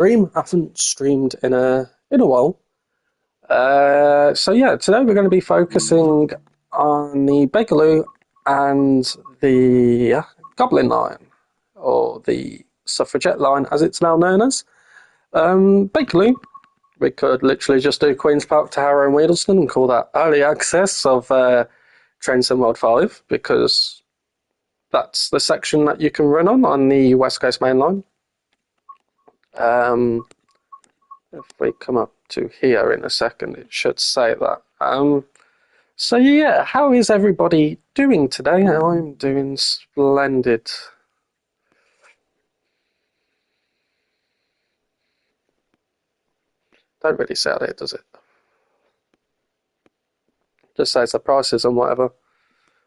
Stream. I haven't streamed in a while. So yeah, today we're going to be focusing on the Bakerloo and the Goblin line, or the Suffragette line, as it's now known as. Bakerloo, we could literally just do Queen's Park to Harrow and Wealdstone and call that early access of Train Sim World 5, because that's the section that you can run on the West Coast Main Line. If we come up to here in a second, it should say that. So yeah, how is everybody doing today? I'm doing splendid. Don't really say it, does it? Just says the prices and whatever.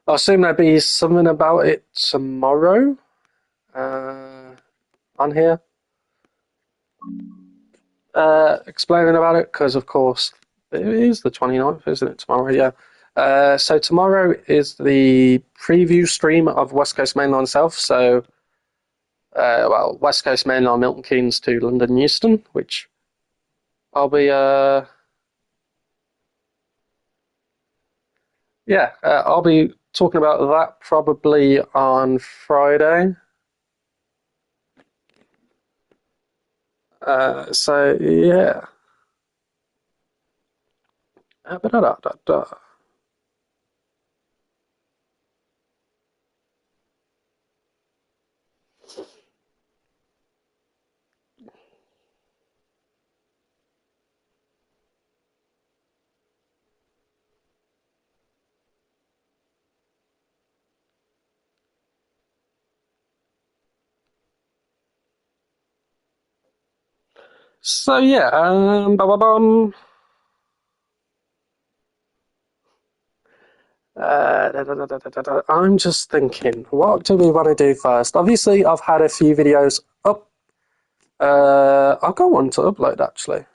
I assume there'll be something about it tomorrow on here. Explaining about it, because of course it is the 29th, isn't it? Tomorrow, yeah. So tomorrow is the preview stream of West Coast Mainline South. So, West Coast Mainline Milton Keynes to London Euston, which I'll be, I'll be talking about that probably on Friday. So yeah. So yeah, I'm just thinking, what do we want to do first? Obviously, I've had a few videos up. I've got one to upload actually,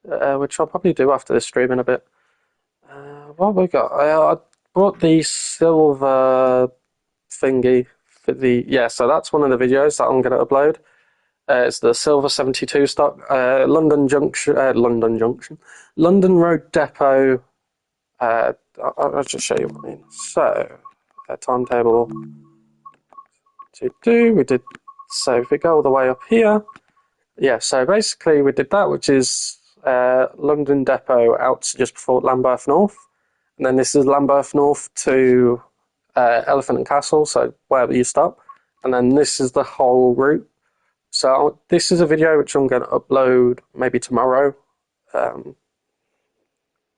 which I'll probably do after this stream in a bit. What have we got? I bought the silver thingy for the so that's one of the videos that I'm going to upload. It's the silver 72 stock, London Junction, London Road Depot. I'll just show you what I mean. So, timetable to do. We did. So if we go all the way up here, yeah. So basically, we did that, which is London Depot out to just before Lambeth North, and then this is Lambeth North to Elephant and Castle. So wherever you stop, and then this is the whole route. So this is a video which I'm going to upload maybe tomorrow. Um,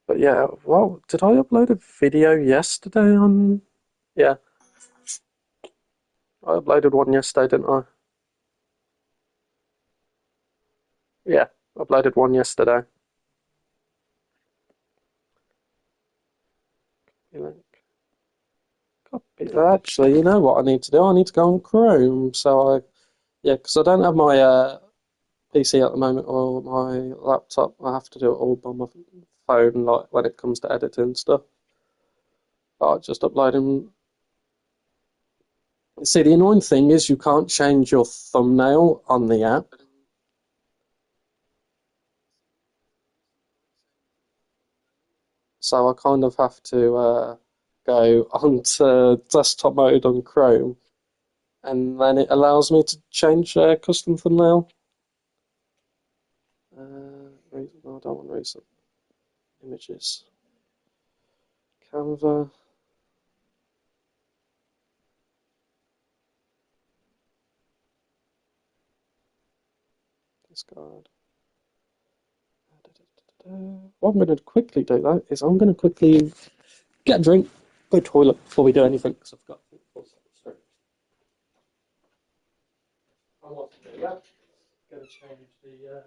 but yeah, well, did I upload a video yesterday on? Yeah, I uploaded one yesterday, didn't I? Yeah, uploaded one yesterday. Copy. Actually, you know what I need to do? I need to go on Chrome. Because I don't have my PC at the moment or my laptop. I have to do it all by my phone, like when it comes to editing stuff. I just uploading. See, the annoying thing is you can't change your thumbnail on the app. So I kind of have to go onto desktop mode on Chrome, and then it allows me to change custom thumbnail. I don't want recent images. Canva. Discard. What I'm going to quickly do though is I'm going to quickly get a drink, go to the toilet before we do anything because I've got. I want to do that. Going to change the.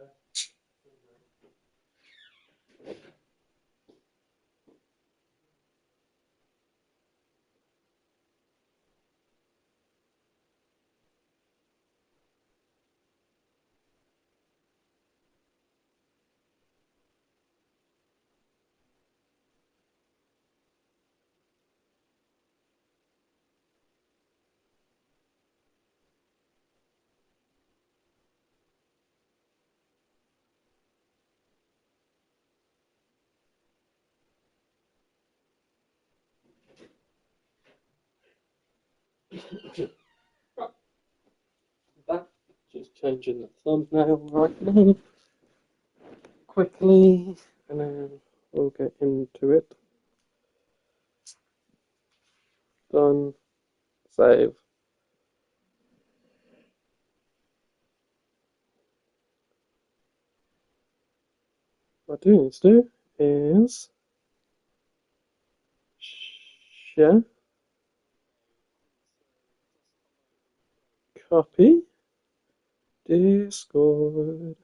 That just changing the thumbnail right now quickly, and then we'll get into it. Done. Save. What I do need to do is share, copy, Discord.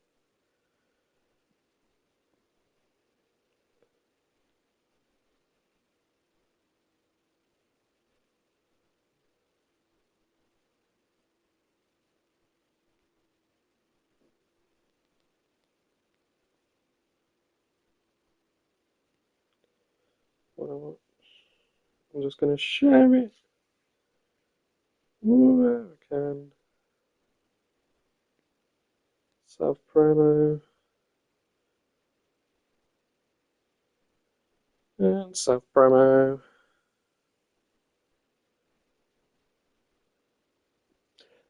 What I want. I'm just going to share it wherever I can. Self promo and self promo.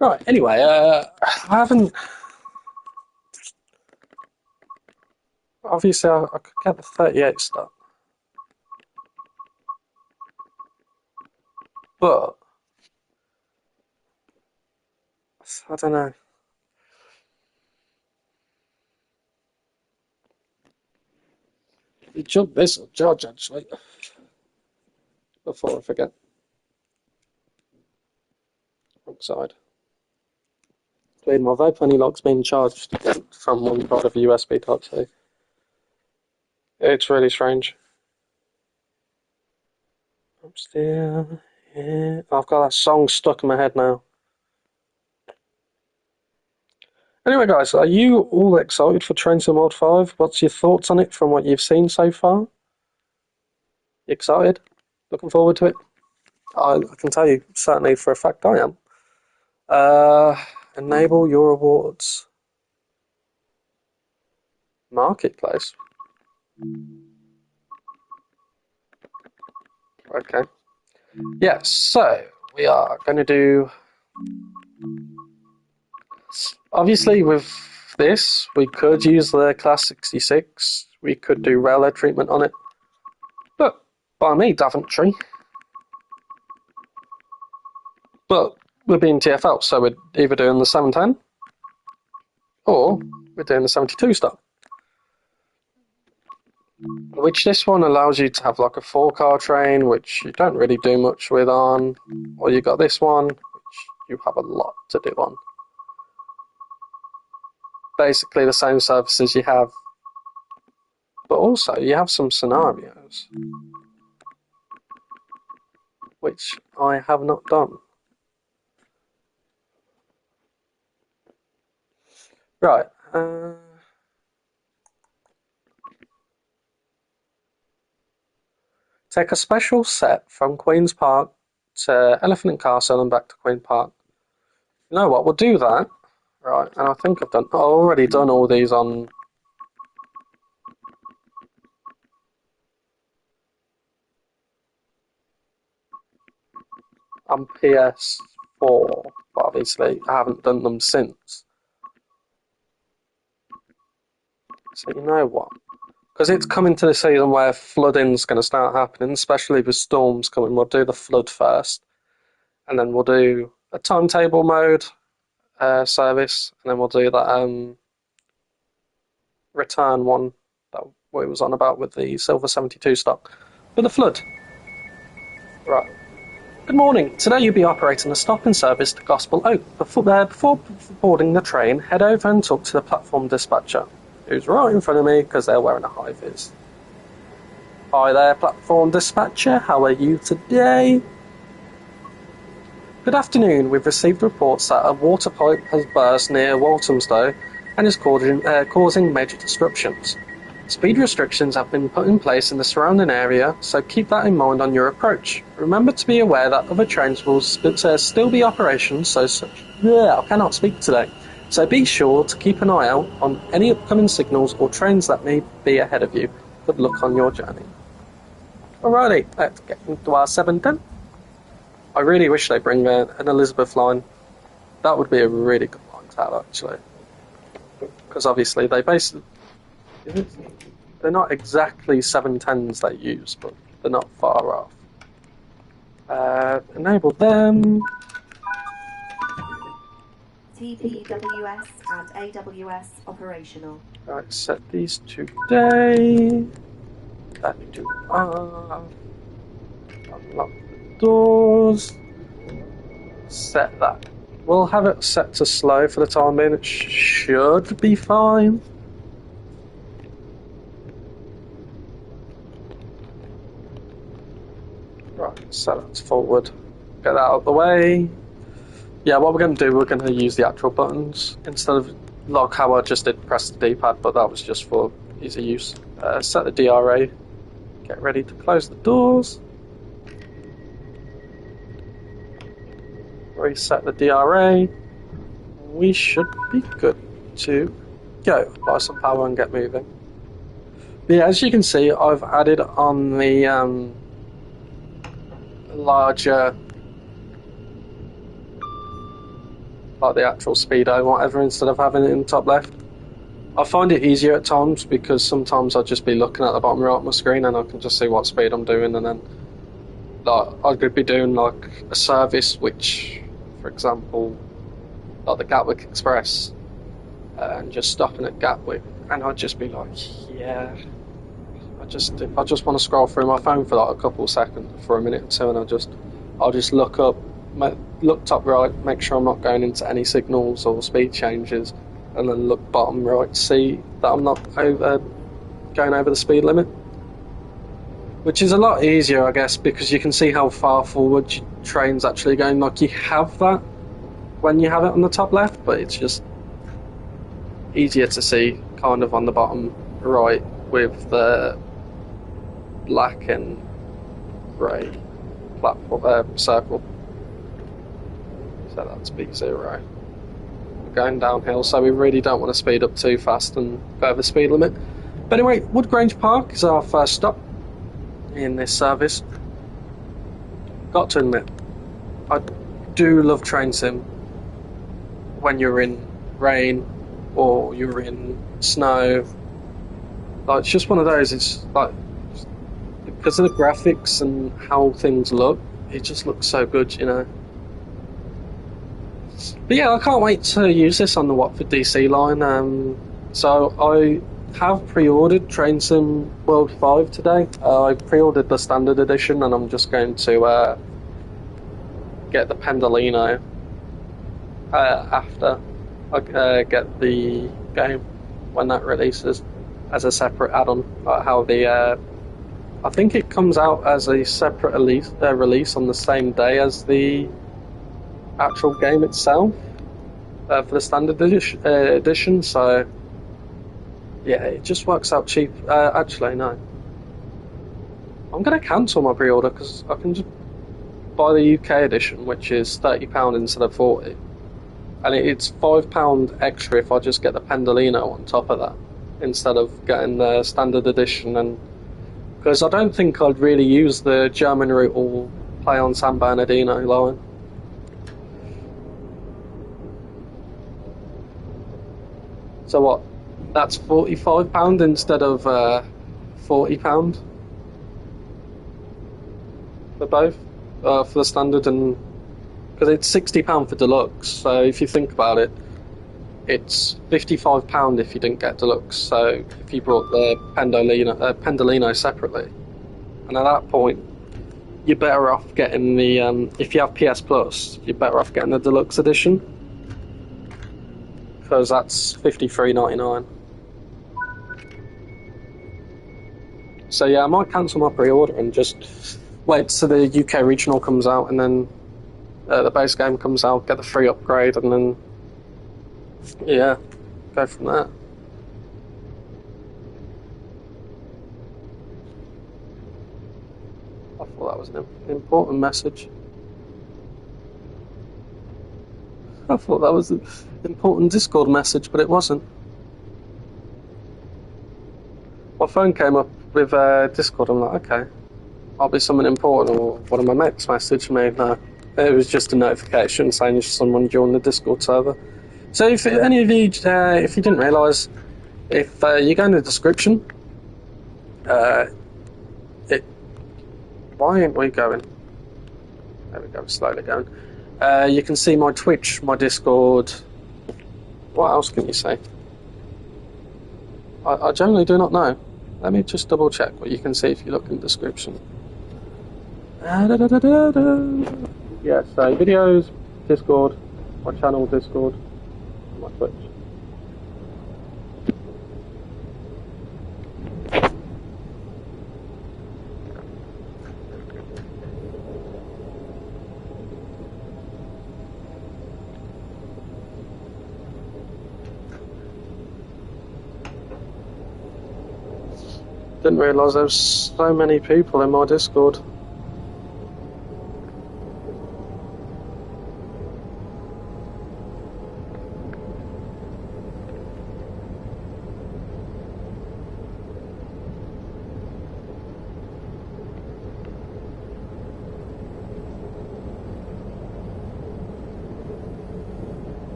Right, anyway, I haven't. Obviously, I could get the 38 stuff, but I don't know. You jump this or George actually before I forget. Wrong side. My vape only lock's being charged from one part of a USB type C. It's really strange. I'm still here. I've got that song stuck in my head now. Anyway, guys, are you all excited for Train Sim World 5? What's your thoughts on it from what you've seen so far? You excited? Looking forward to it? I can tell you, certainly for a fact I am. Enable your awards. Marketplace. Okay. Yeah, so we are going to do. Obviously, with this, we could use the Class 66. We could do railroad treatment on it. But by me, Daventry. But we're being TfL, so we're either doing the 710 or we're doing the 72 stock. Which this one allows you to have like a 4-car train, which you don't really do much with on. Or you got this one, which you have a lot to do on. Basically the same services you have, but also you have some scenarios which I have not done. Right. Take a special set from Queen's Park to Elephant and Castle and back to Queen Park. You know what? We'll do that. Right, and I think I've already done all these on PS4, but obviously I haven't done them since. So you know what? Because it's coming to the season where flooding's going to start happening, especially with storms coming. We'll do the flood first, and then we'll do a timetable mode service, and then we'll do that return one that we was on about with the Silver 72 stock. For the flood. Right. Good morning. Today you'll be operating a stop-in service to Gospel Oak. Before boarding the train, head over and talk to the platform dispatcher, who's right in front of me because they're wearing a high vis. Hi there, platform dispatcher. How are you today? Good afternoon. We've received reports that a water pipe has burst near Walthamstow and is causing major disruptions. Speed restrictions have been put in place in the surrounding area, so keep that in mind on your approach. Remember to be aware that other trains will still be operations, I cannot speak today. So be sure to keep an eye out on any upcoming signals or trains that may be ahead of you. Good luck on your journey. Alrighty, let's get into our 710. I really wish they bring an Elizabeth line. That would be a really good line to have, actually. Because obviously they're not exactly 710s they use, but they're not far off. Enable them. TPWS and AWS operational. Right, set these to day. That to off. Unlock the doors. Set that. We'll have it set to slow for the time being. It should be fine. Right, so that's forward. Get that out of the way. Yeah, what we're going to do, we're going to use the actual buttons instead of like how I just did press the D-pad, but that was just for easy use. Set the DRA. Get ready to close the doors. Reset the DRA. We should be good to go. Buy some power and get moving. But yeah, as you can see, I've added on the larger, like the actual speedo, whatever, instead of having it in the top left. I find it easier at times because sometimes I'll just be looking at the bottom right of my screen and I can just see what speed I'm doing, and then like I could be doing like a service which, for example, like the Gatwick Express, and just stopping at Gatwick, and I'd just be like, yeah, I just want to scroll through my phone for like a couple of seconds, for a minute or two, and I'll just look up, look top right, make sure I'm not going into any signals or speed changes, and then look bottom right, see that I'm not going over the speed limit, which is a lot easier, I guess, because you can see how far forward your train's actually going. Like, you have that when you have it on the top left, but it's just easier to see kind of on the bottom right with the black and grey platform circle. So that's B0. We're going downhill, so we really don't want to speed up too fast and go over the speed limit. But anyway, Wood Grange Park is our first stop in this service. Got to admit, I do love train sim when you're in rain or you're in snow. Like, it's just one of those, it's like, because of the graphics and how things look, it just looks so good, you know. But yeah, I can't wait to use this on the Watford DC line. So I have pre-ordered Train Sim World 5 today. I pre-ordered the standard edition, and I'm just going to get the Pendolino after I get the game when that releases as a separate add-on. How the I think it comes out as a separate release on the same day as the actual game itself for the standard edition. So yeah, it just works out cheap. Actually, no, I'm going to cancel my pre-order because I can just buy the UK edition, which is £30 instead of £40, and it's £5 extra if I just get the Pendolino on top of that instead of getting the standard edition. And because I don't think I'd really use the German route or play on San Bernardino line. So what? That's £45 instead of £40 for both, for the standard, and because it's £60 for deluxe. So if you think about it, it's £55 if you didn't get deluxe. So if you brought the Pendolino separately, and at that point, you're better off getting the if you have PS Plus, you're better off getting the deluxe edition, because that's £53.99. So yeah, I might cancel my pre-order and just wait till the UK regional comes out, and then the base game comes out, get the free upgrade, and then yeah, go from there. I thought that was an important message. I thought that was an important Discord message, but it wasn't. My phone came up with Discord. I'm like, okay, I'll be something important, or one of my mates messaged me. No, It was just a notification saying someone joined the Discord server. So if any of you, if you didn't realise, if you go in the description, it. Why aren't we going? There we go, slowly going. You can see my Twitch, my Discord. What else can you say? I generally do not know. Let me just double check what you can see if you look in the description. Yeah, so videos, Discord, my channel, Discord, and my Twitch. Didn't realise there was so many people in my Discord.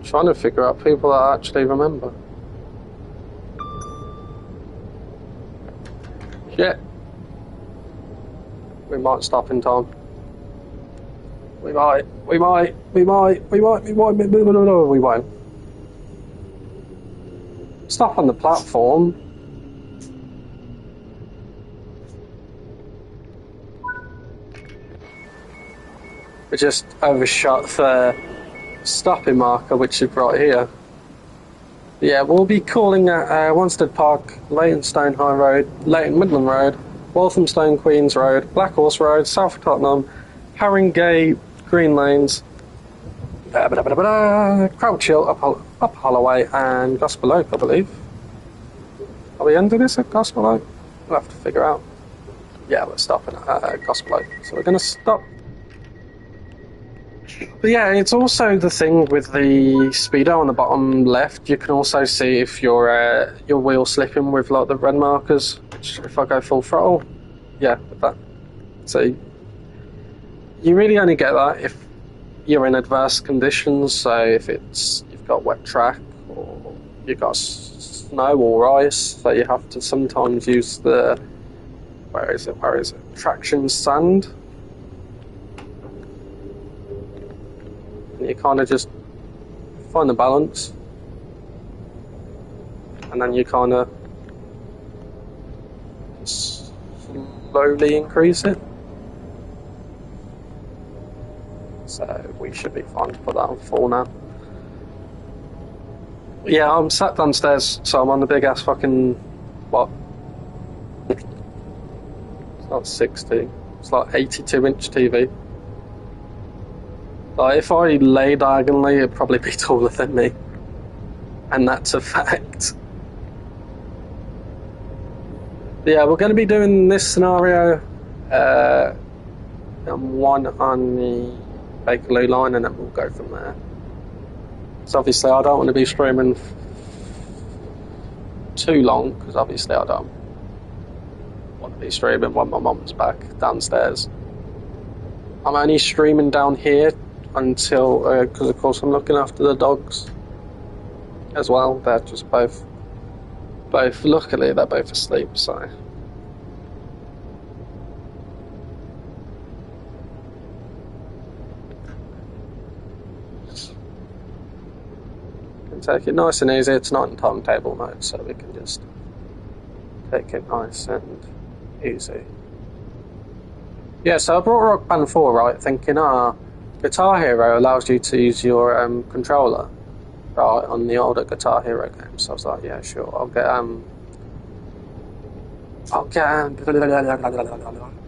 Trying to figure out people that I actually remember. Shit. We might stop in time. We might. No, we won't. Stop on the platform. We just overshot the stopping marker, which is right here. Yeah, we'll be calling at Wanstead Park, Leytonstone High Road, Leyton Midland Road, Walthamstow Queens Road, Black Horse Road, South Tottenham, Haringey, Green Lanes, Crouch Hill, up Holloway, and Gospel Oak, I believe. Are we ending this at Gospel Oak? We'll have to figure out. Yeah, we're stopping at Gospel Oak. So we're going to stop. But yeah, it's also the thing with the speedo on the bottom left. You can also see if your wheel slipping with like the red markers. Which, if I go full throttle, yeah, with that. So you really only get that if you're in adverse conditions. So if you've got wet track or you've got snow or ice, so you have to sometimes use the where is it? Traction sand. You kind of just find the balance, and then you kind of slowly increase it. So we should be fine to put that on full now. Yeah, I'm sat downstairs, so I'm on the big ass fucking what? It's not 60. It's like 82-inch TV. Like, if I lay diagonally, it'd probably be taller than me. And that's a fact. But yeah, we're going to be doing this scenario. One on the Bakerloo line, and then we'll go from there. So obviously I don't want to be streaming too long, because obviously I don't want to be streaming when my mum's back downstairs. I'm only streaming down here until, because of course I'm looking after the dogs as well. They're just both, luckily they're both asleep, so. Can take it nice and easy. It's not in timetable mode, so we can just take it nice and easy. Yeah, so I brought Rock Band 4, right, thinking, Guitar Hero allows you to use your controller, right, on the older Guitar Hero games. So I was like, yeah, sure, I'll get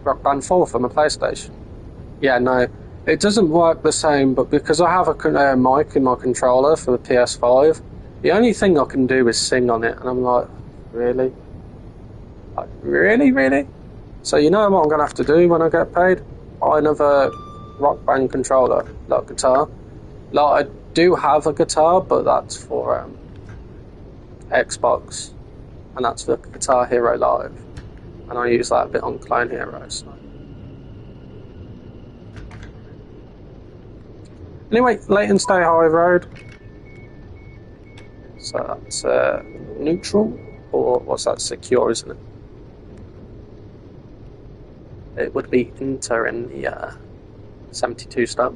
Rock Band 4 for my PlayStation. Yeah, no, it doesn't work the same, but because I have a mic in my controller for the PS5, the only thing I can do is sing on it, and I'm like, really? Like, really? So you know what I'm going to have to do when I get paid? Buy another Rock Band controller, like guitar. Like, I do have a guitar, but that's for Xbox, and that's the Guitar Hero Live, and I use that a bit on Clone Hero. So. Anyway, Leighton Stay High Road. So that's neutral, or what's that? Secure, isn't it? It would be Inter in the 72 stock.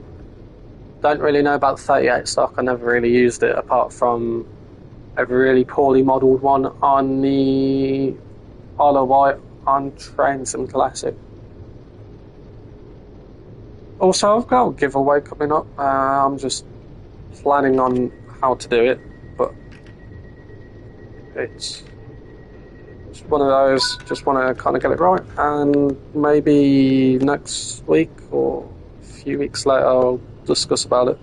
Don't really know about the 38 stock. I never really used it apart from a really poorly modelled one on the Isle of Wight on Train Sim Classic. Also, I've got a giveaway coming up. I'm just planning on how to do it, but it's one of those, just want to kind of get it right, and maybe next week or a few weeks later I'll discuss about it.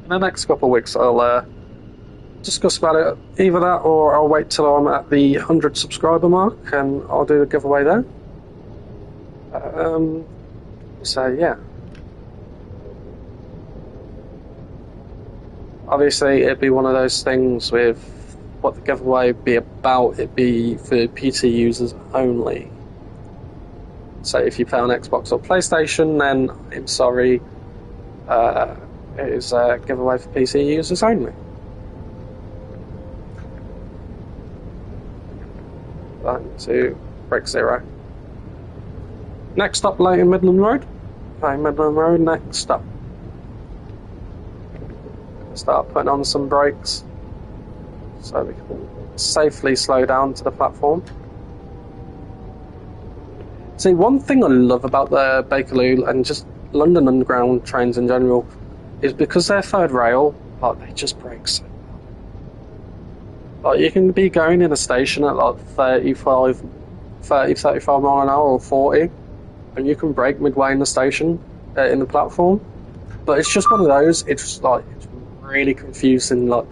In the next couple of weeks I'll discuss about it, either that or I'll wait till I'm at the 100 subscriber mark and I'll do the giveaway there. So yeah. Obviously it'd be one of those things with what the giveaway would be about, it'd be for PC users only. So if you play on Xbox or PlayStation, then I'm sorry, it is a giveaway for PC users only. Back to Break Zero. Next up, Leighton Midland Road. Okay, Midland Road, next up. Start putting on some brakes so we can safely slow down to the platform. See, one thing I love about the Bakerloo and just London Underground trains in general is because they're third rail, like, they just brake so well. Like, you can be going in a station at like 35 mile an hour or 40, and you can brake midway in the station, in the platform. But it's just one of those, it's really confusing, like,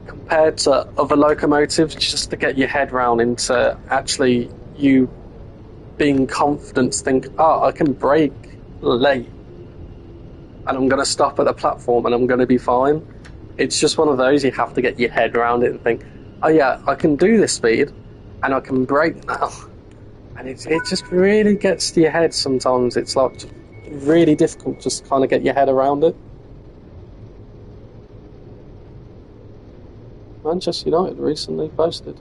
compared to other locomotives, just to get your head round into actually you being confident to think, I can brake late and I'm going to stop at the platform and I'm going to be fine. It's just one of those, you have to get your head around it and think, oh yeah, I can do this speed and I can brake now. And it just really gets to your head sometimes. It's like really difficult just to kind of get your head around it. Manchester United recently posted.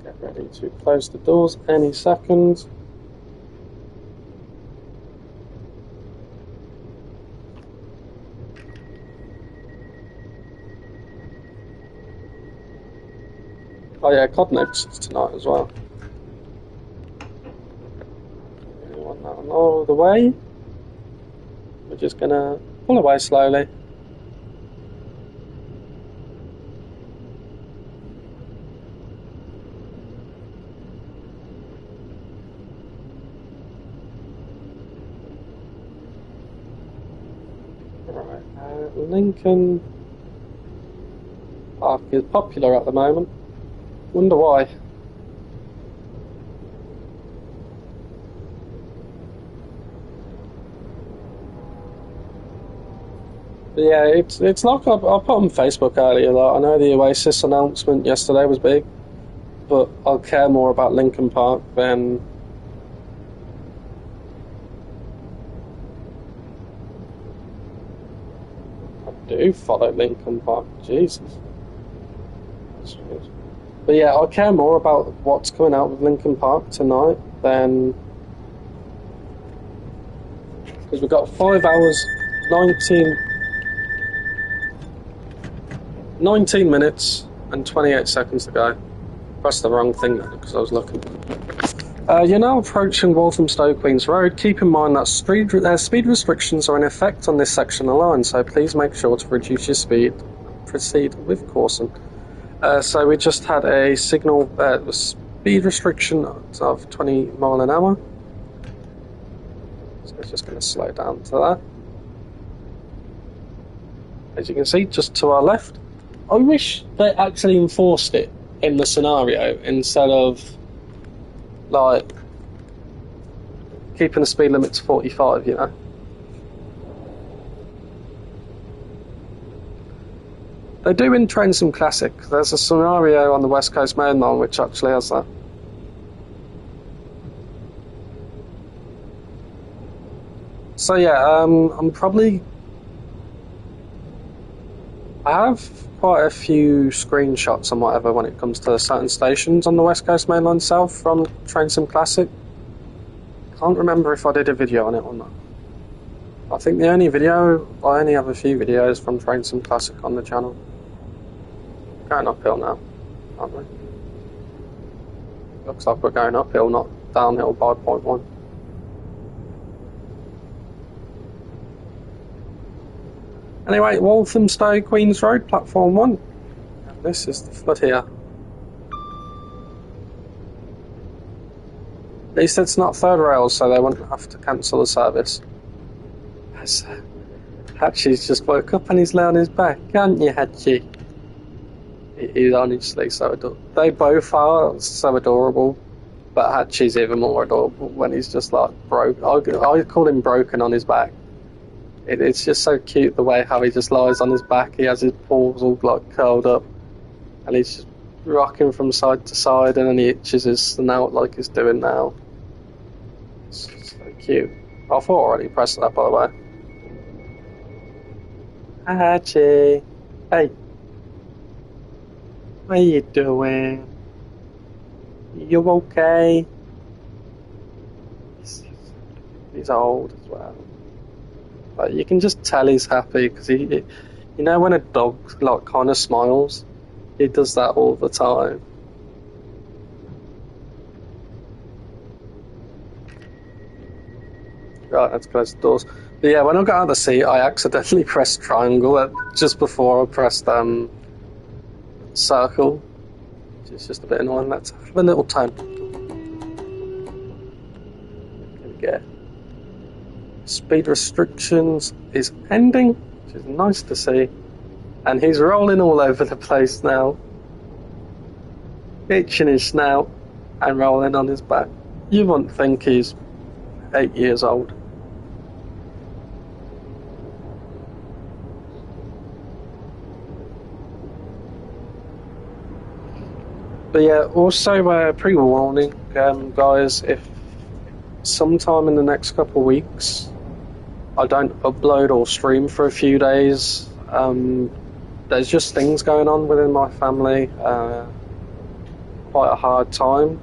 Get ready to close the doors any second. Oh yeah, Codnex is tonight as well. You want that one all the way. We're just gonna pull away slowly. Right, Lincoln Park is popular at the moment. Wonder why. But yeah, it's like I put on Facebook earlier. Like, I know the Oasis announcement yesterday was big, but I'll care more about Lincoln Park than. I do follow Lincoln Park. Jesus. But yeah, I care more about what's coming out with Lincoln Park tonight than, because we've got 5 hours, 19 minutes and 28 seconds to go. Pressed the wrong thing then because I was looking. You're now approaching Walthamstow Queens Road. Keep in mind that speed restrictions are in effect on this section of the line, so please make sure to reduce your speed. Proceed with caution. So we just had a signal speed restriction of 20 mile an hour. So it's just going to slow down to that. as you can see, just to our left. I wish they actually enforced it in the scenario instead of like keeping the speed limit to 45, you know. They do in Train Sim Classic. There's a scenario on the West Coast Main Line which actually has that. So yeah, I'm probably I have quite a few screenshots and whatever when it comes to certain stations on the West Coast Main Line South from Train Sim Classic. Can't remember if I did a video on it or not. I think I only have a few videos from Train Sim Classic on the channel. Going uphill now, aren't we? Looks like we're going uphill, not downhill by point one. Anyway, Walthamstow, Queens Road, platform 1. And this is the flood here. At least it's not third rail, so they won't have to cancel the service. Hatchie's just woke up and he's laying on his back, aren't you, Hatchie? He's honestly so adorable. They both are so adorable, but Hatchie's even more adorable when he's just like broke. I call him broken on his back. It's just so cute the way how he just lies on his back. He has his paws all like curled up, and he's just rocking from side to side, and then he itches his snout like he's doing now. It's so cute. I thought I already pressed that, by the way. Hachi, hey, what are you doing? You okay? He's old as well. But you can just tell he's happy because you know, when a dog like kind of smiles, he does that all the time. Right, let's close the doors. But yeah, when I got out of the seat, I accidentally pressed triangle just before I pressed circle, which is just a bit annoying. Let's have a little time. There we go. Speed restrictions is ending, which is nice to see. And he's rolling all over the place now, itching his snout and rolling on his back. You wouldn't think he's 8 years old. But yeah, also pre-warning, guys, if sometime in the next couple of weeks I don't upload or stream for a few days, there's just things going on within my family, quite a hard time.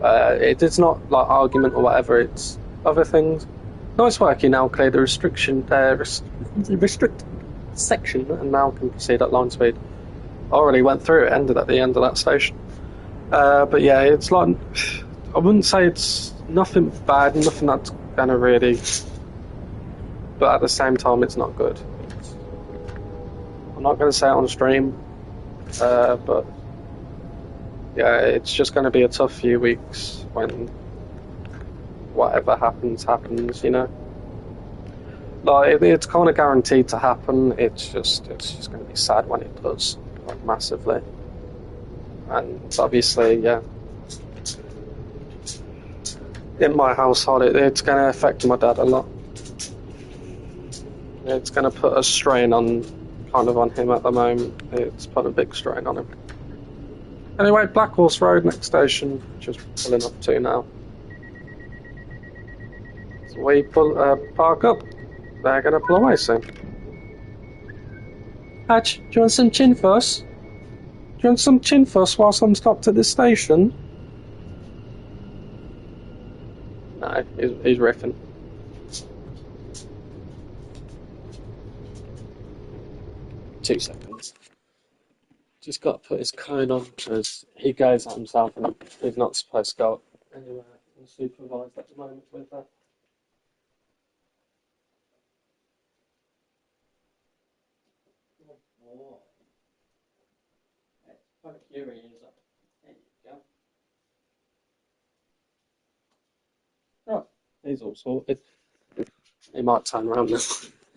It's not like argument or whatever, it's other things. Nice work, you now clear the restrict section and now can proceed at line speed. I already went through it, ended at the end of that station. But yeah, it's like, I wouldn't say it's nothing bad, nothing that's gonna really, but at the same time it's not good. I'm not gonna say it on stream, but yeah, it's just gonna be a tough few weeks when whatever happens, you know. Like, it's kind of guaranteed to happen, it's just gonna be sad when it does, like massively. And obviously, yeah, in my household, it's going to affect my dad a lot. It's going to put a strain on him at the moment. It's put a big strain on him. Anyway, Black Horse Road, next station, just pulling up to now. So we park up. They're going to pull away soon. Hatch, do you want some chin fuss? Do you want some chin fuss whilst I'm stopped at this station? No, he's riffing. Two seconds. Just got to put his cone on because he goes at himself and he's not supposed to go anywhere unsupervised at the moment with that. Oh, here he is. There you go. Right, he's all sorted. He might turn around now.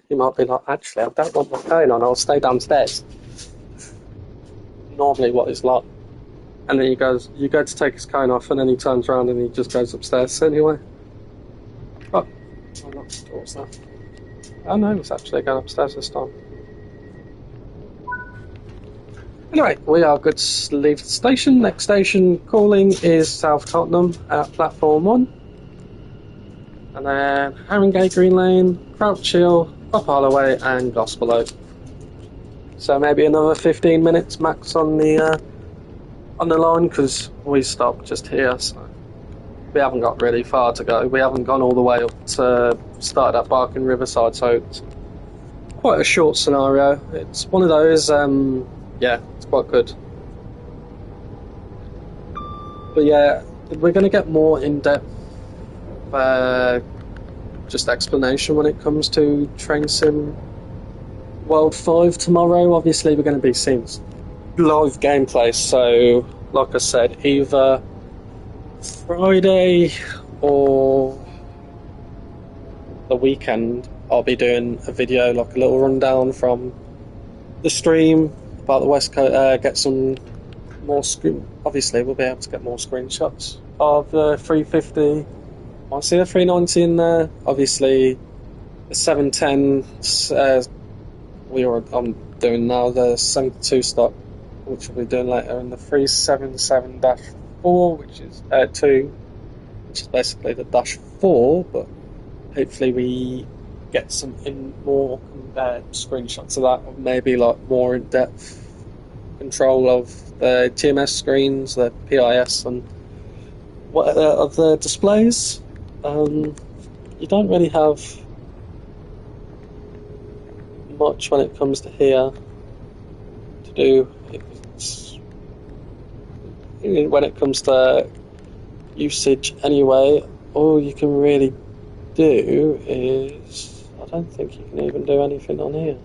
he might be like, actually, I don't want my phone on, I'll stay downstairs. Normally what it's like. And then you go to take his cone off, and then he turns around and he just goes upstairs anyway. Oh, I'm not towards that. Oh no, it's actually going upstairs this time. Anyway, we are good to leave the station. Next station calling is South Tottenham at platform 1. And then Haringey Green Lane, Crouch Hill, Up Holloway, and Gospel Oak. So maybe another 15 minutes max on the line, because we stopped just here, so we haven't got really far to go. We haven't gone all the way up to start at Barking Riverside, so it's quite a short scenario. It's one of those, yeah, it's quite good. But yeah, we're going to get more in-depth just explanation when it comes to Train Sim World 5 tomorrow. Obviously, we're going to be seeing live gameplay, so like I said, either Friday or the weekend, I'll be doing a video, like a little rundown from the stream about the West Coast, get some more obviously we'll be able to get more screenshots of the 350. I see the 390 in there. Obviously the 710 I'm doing now the 72 stock, which we'll be doing later, and the 377-4, which is 2, which is basically the dash 4, but hopefully we get some more screenshots of that, or maybe like more in-depth control of the TMS screens, the PIS, and what of the displays. You don't really have much when it comes to here to do. When it comes to usage anyway, all you can really do is, I don't think you can even do anything on here.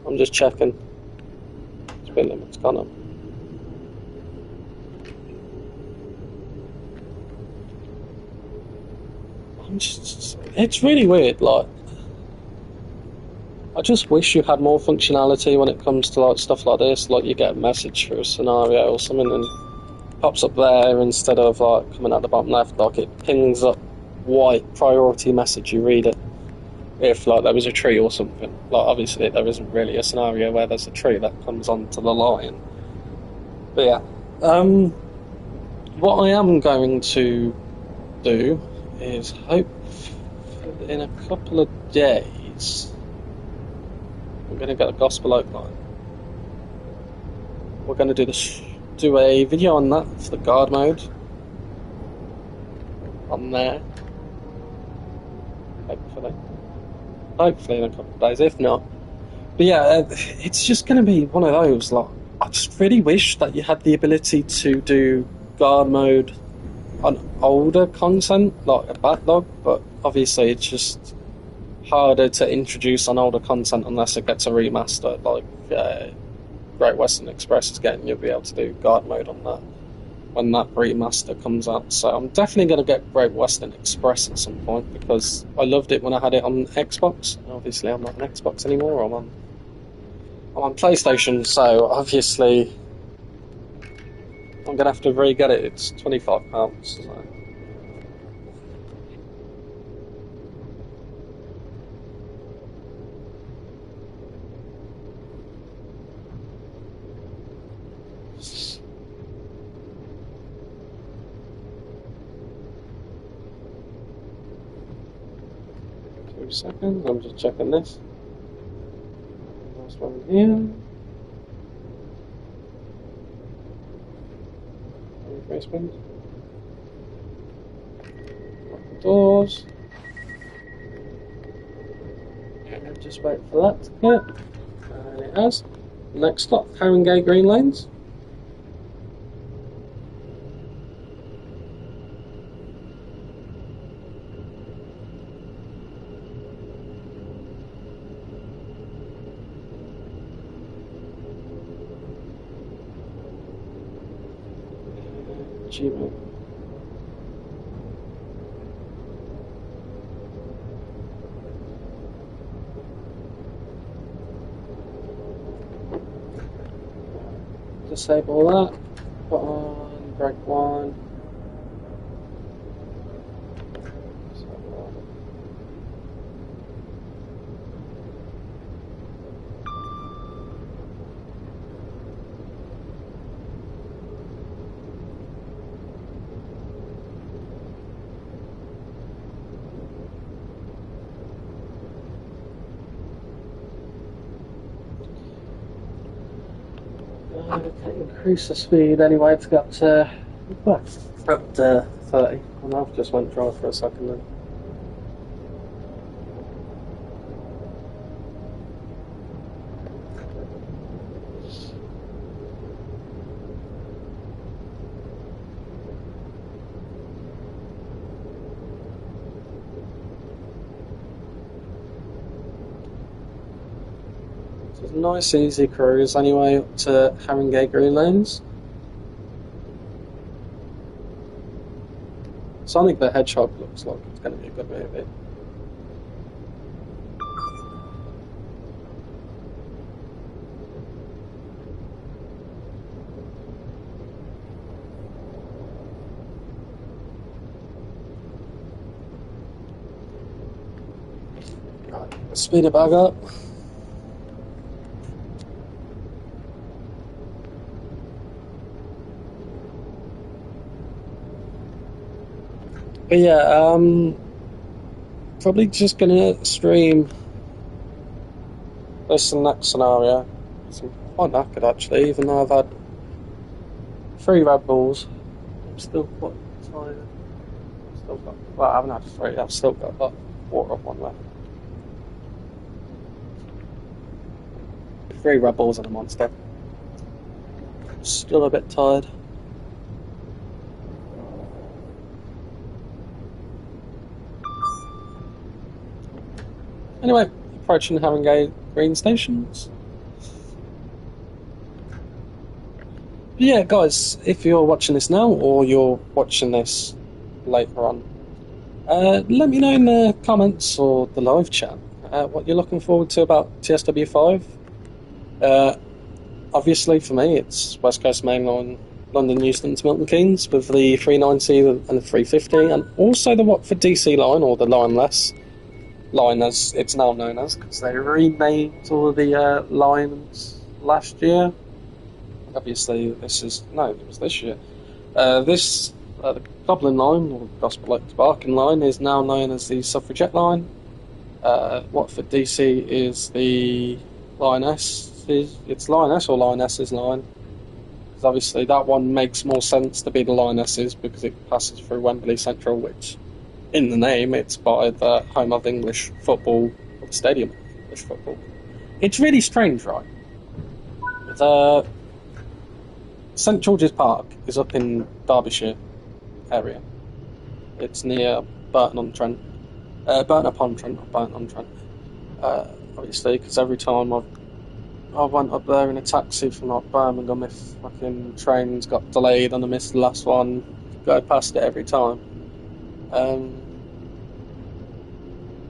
I'm just checking. Spin limit's gone up. It's really weird, like, I just wish you had more functionality when it comes to like stuff like this, like you get a message through a scenario or something and it pops up there instead of like coming at the bottom left, like it pings up white priority message, you read it. If like there was a tree or something. Like obviously there isn't really a scenario where there's a tree that comes onto the line. But yeah. What I am going to do is hope in a couple of days I'm going to get a Gospel Oak line. We're going to do a video on that for the guard mode on there. Hopefully in a couple of days, if not. But yeah, it's just going to be one of those, like, I just really wish that you had the ability to do guard mode on older content, like a backlog, but obviously it's just harder to introduce on older content unless it gets a remaster, like Great Western Express is getting. You'll be able to do guard mode on that when that remaster comes out. So I'm definitely going to get Great Western Express at some point, because I loved it when I had it on Xbox. Obviously I'm not on Xbox anymore, I'm on PlayStation, so obviously I'm going to have to re-get it. It's £25, so. Seconds, I'm just checking this. Last one here. Refresh spins. Lock the doors. And just wait for that to hit. And it has. Next stop, Haringey Green Lanes. Achievement. disable that. Put on break one. Increase the speed anyway to get to, well, up to 30. And I've just went dry for a second then. It's a nice easy cruise anyway up to Haringey Green Lanes. Sonic the Hedgehog looks like it's going to be a good movie. Right, speed it back up. But yeah, probably just gonna stream this and next scenario. I'm quite knackered actually, even though I've had 3 Red Bulls. I'm still quite tired. Still got, well, I haven't had 3, I've still got that water of one left. 3 Red Bulls and a Monster. Still a bit tired. Anyway, approaching Haringey Green Stations. Yeah, guys, if you're watching this now or you're watching this later on, let me know in the comments or the live chat what you're looking forward to about TSW4. Obviously, for me, it's West Coast Main Line, London Euston to Milton Keynes with the 390 and the 350, and also the Watford DC line, or the Line-less line as it's now known as, because they renamed all of the lines last year. Obviously, it was this year. The Goblin line, or Gospel Oaks Barking line, is now known as the Suffragette line. Watford DC is the Lioness. It's Lioness or Lioness's line. Because obviously that one makes more sense to be the Lionesses because it passes through Wembley Central, which, in the name, it's by the home of English football, or the stadium of English football. It's really strange, right? St George's Park is up in Derbyshire area. It's near Burton-on-Trent. Burton-upon-Trent, not Burton-on-Trent. Obviously, because every time I went up there in a taxi from like Birmingham, if fucking trains got delayed and I missed the last one, go past it every time.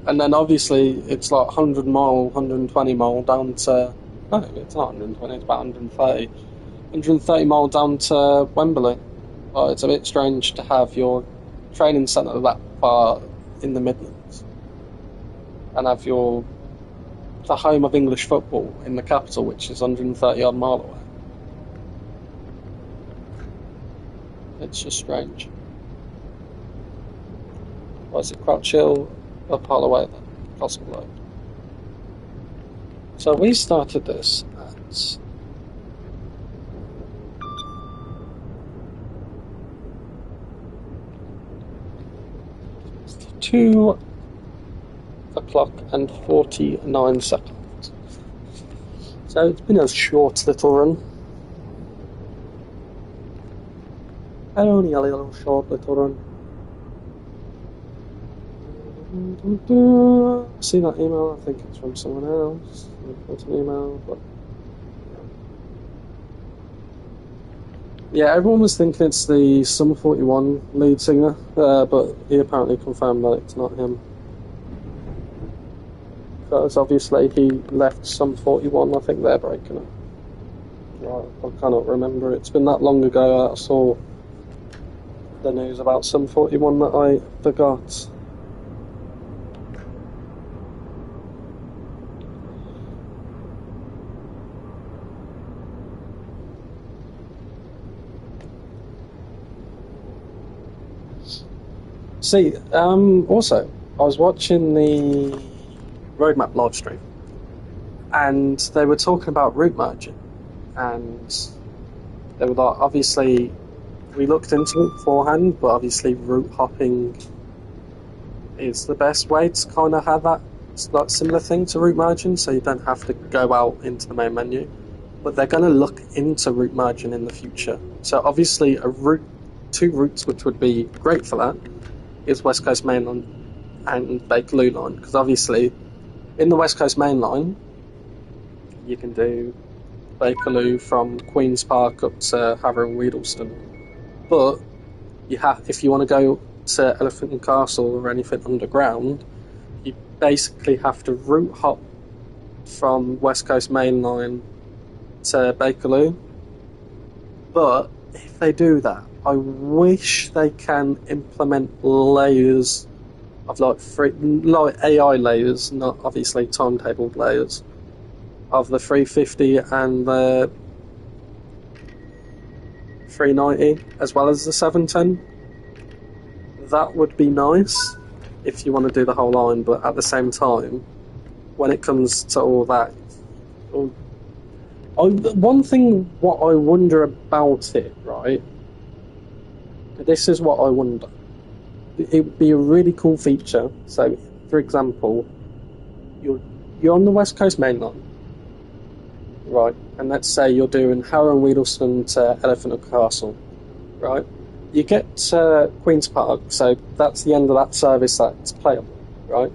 And then obviously it's like 100 mile, 120 mile down to... No, it's not 120, it's about 130. 130 mile down to Wembley. It's a bit strange to have your training centre that far in the Midlands and have the home of English football in the capital, which is 130 odd mile away. It's just strange. Why is it Crouch Hill up all the way then? Possibly. So we started this at 2 o'clock and 49 seconds. So it's been a short little run. Only a little short little run. See that email? I think it's from someone else. It's an email, but yeah, everyone was thinking it's the Summer 41 lead singer, but he apparently confirmed that it's not him. Because obviously he left Sum 41, I think they're breaking up. Right, I cannot remember. It's been that long ago I saw the news about Sum 41 that I forgot. See, also, I was watching the roadmap live stream, and they were talking about route merging, and they were like, obviously, we looked into it beforehand, but obviously, route hopping is the best way to kind of have that like similar thing to route merging, so you don't have to go out into the main menu. But they're going to look into route merging in the future. So obviously, two routes which would be great for that is West Coast Main Line and Bakerloo Line, because obviously in the West Coast Main Line you can do Bakerloo from Queen's Park up to Harrow and Weedleston, but if you want to go to Elephant and Castle or anything underground, you basically have to route hop from West Coast Main Line to Bakerloo. But if they do that, I wish they can implement layers of like AI layers, not obviously timetabled layers, of the 350 and the 390 as well as the 710. That would be nice if you want to do the whole line, but at the same time, when it comes to all that, one thing what I wonder about it, right? This is what I wonder. It would be a really cool feature. So, for example, you're on the West Coast Main Line, right? And let's say you're doing Harrow and Weedleston to Elephant and Castle, right? You get to Queen's Park, so that's the end of that service that's playable, right?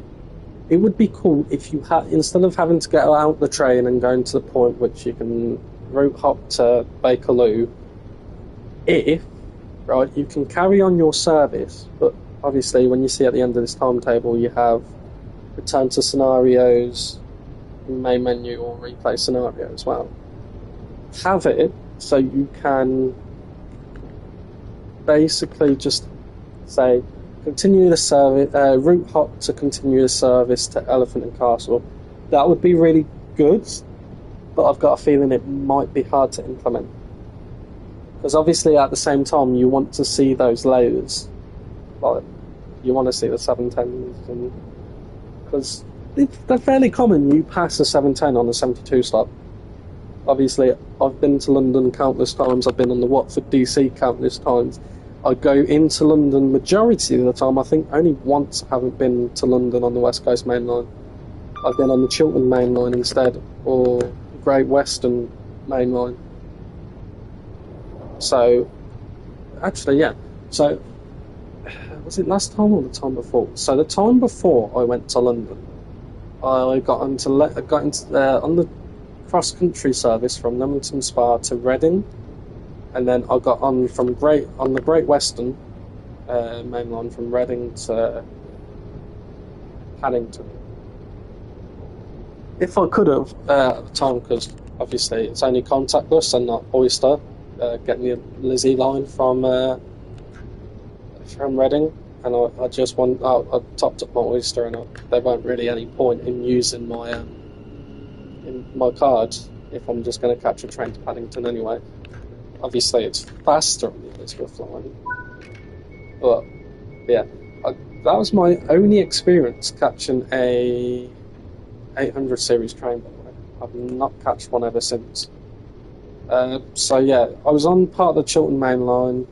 It would be cool if you had, instead of having to get out the train and going to the point which you can route hop to Bakerloo, right, you can carry on your service, but obviously when you see at the end of this timetable you have return to scenarios, main menu, or replay scenario as well. Have it so you can basically just say continue the service, route hop to continue the service to Elephant and Castle. That would be really good, but I've got a feeling it might be hard to implement. Because obviously at the same time you want to see those layers. Like, you want to see the 710s, and because they're fairly common. You pass a 710 on the 72 stop. Obviously, I've been to London countless times. I've been on the Watford DC countless times. I go into London majority of the time. I think only once I haven't been to London on the West Coast Main Line. I've been on the Chiltern Main Line instead, or Great Western Main Line. So, actually, yeah. So, was it last time or the time before? So the time before I went to London, I got on the cross country service from Leamington Spa to Reading, and then I got on the Great Western main line from Reading to Paddington. If I could have at the time, because obviously it's only contactless and not Oyster, getting the Lizzie line from Reading, and I topped up my Oyster, and there weren't really any point in using my card if I'm just going to catch a train to Paddington anyway. Obviously, it's faster on the Elizabeth line, but yeah, that was my only experience catching a 800 series train. By the way, I've not catched one ever since. So yeah, I was on part of the Chiltern Main Line.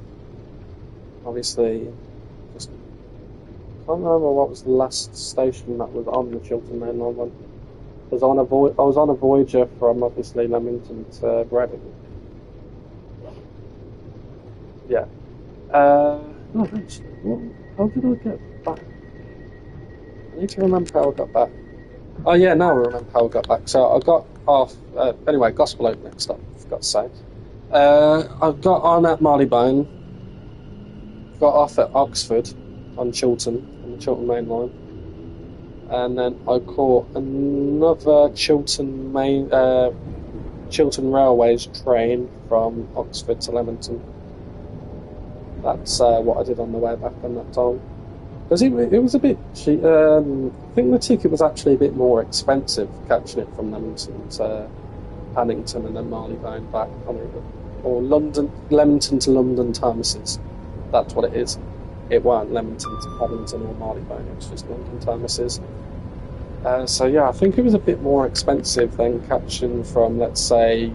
Obviously, just can't remember what was the last station that was on the Chiltern Main Line one. I was on a Voyager from obviously Leamington to Reading. Yeah. No, actually, how did I get back? I need to remember how I got back. Oh yeah, now I remember how I got back. So I got off. Anyway, Gospel Oak next stop. I forgot to say. I got on at Marylebone. Got off at Oxford on the Chiltern Main Line, and then I caught another Chiltern Main Chiltern Railway's train from Oxford to Leamington. That's what I did on the way back on that time. Because it was a bit cheap. I think the ticket was actually a bit more expensive catching it from Leamington to Paddington and then Marylebone back on it. Or London, Leamington to London Thomases. That's what it is. It weren't Leamington to Paddington or Marylebone, it was just London Thomases. So yeah, I think it was a bit more expensive than catching from, let's say,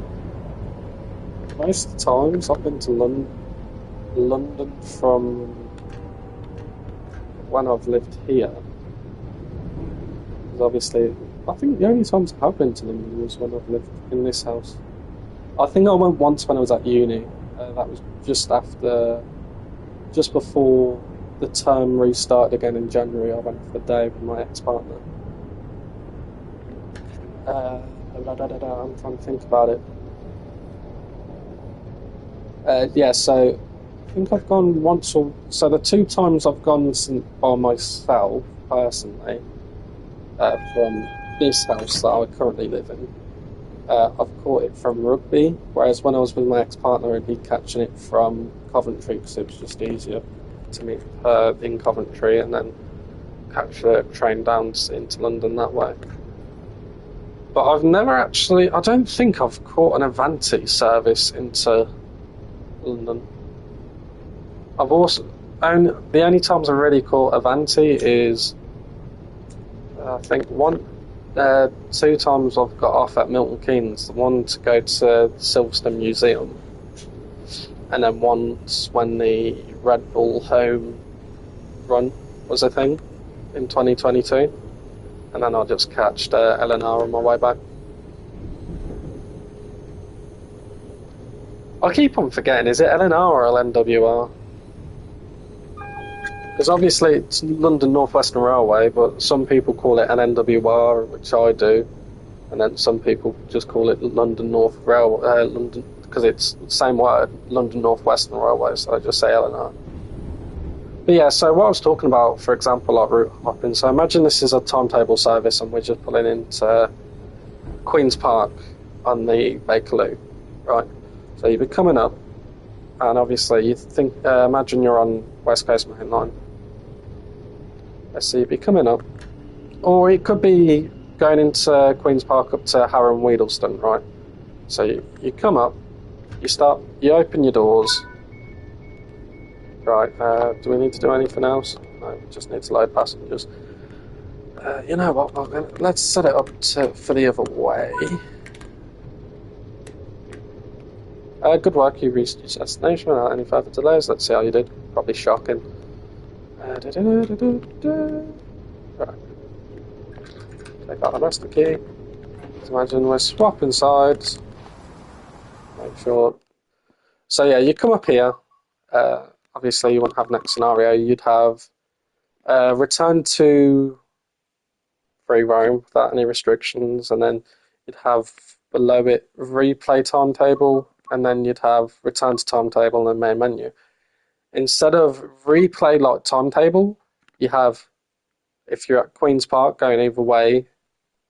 most of the times I've been to London from when I've lived here. Because obviously, I think the only times I have been to London was when I've lived in this house. I think I went once when I was at uni. That was just before the term restarted again in January. I went for the day with my ex-partner. Uh, I'm trying to think about it. Yeah, so I think I've gone once or so. The two times I've gone by myself personally from this house that I currently live in, I've caught it from rugby. Whereas when I was with my ex-partner, and he'd catching it from Coventry because it was just easier to meet her in Coventry and then catch a train down into London that way. But I've never actually. I don't think I've caught an Avanti service into London. I've also the only times I've really caught Avanti is I think two times I've got off at Milton Keynes. The one to go to the Silverstone Museum, and then once when the Red Bull home run was a thing in 2022, and then I just catched LNR on my way back. I keep on forgetting, is it LNR or LNWR? Because obviously it's London North Western Railway, but some people call it LNWR, which I do, and then some people just call it London North Rail, London, because it's the same word, London North Western Railway, so I just say LNR. But yeah, so what I was talking about, for example, like route hopping. So imagine this is a timetable service, and we're just pulling into Queen's Park on the Bakerloo, right? So you'd be coming up, and obviously you think, imagine you're on West Coast Main Line. So you'd be coming up, or it could be going into Queen's Park up to Harrow and Wheedleston, right? So you come up, you open your doors, right? Do we need to do anything else? No, we just need to load passengers. You know what? Let's set it up for the other way. Good work, you reached your destination without any further delays. Let's see how you did. Probably shocking. Right, take out the master key. Let's imagine we're swapping sides. Make sure. So yeah, you come up here. Obviously, you wouldn't have next scenario. You'd have return to free roam without any restrictions, and then you'd have below it replay timetable, and then you'd have return to timetable and main menu. Instead of replay like timetable, you have, if you're at Queen's Park going either way,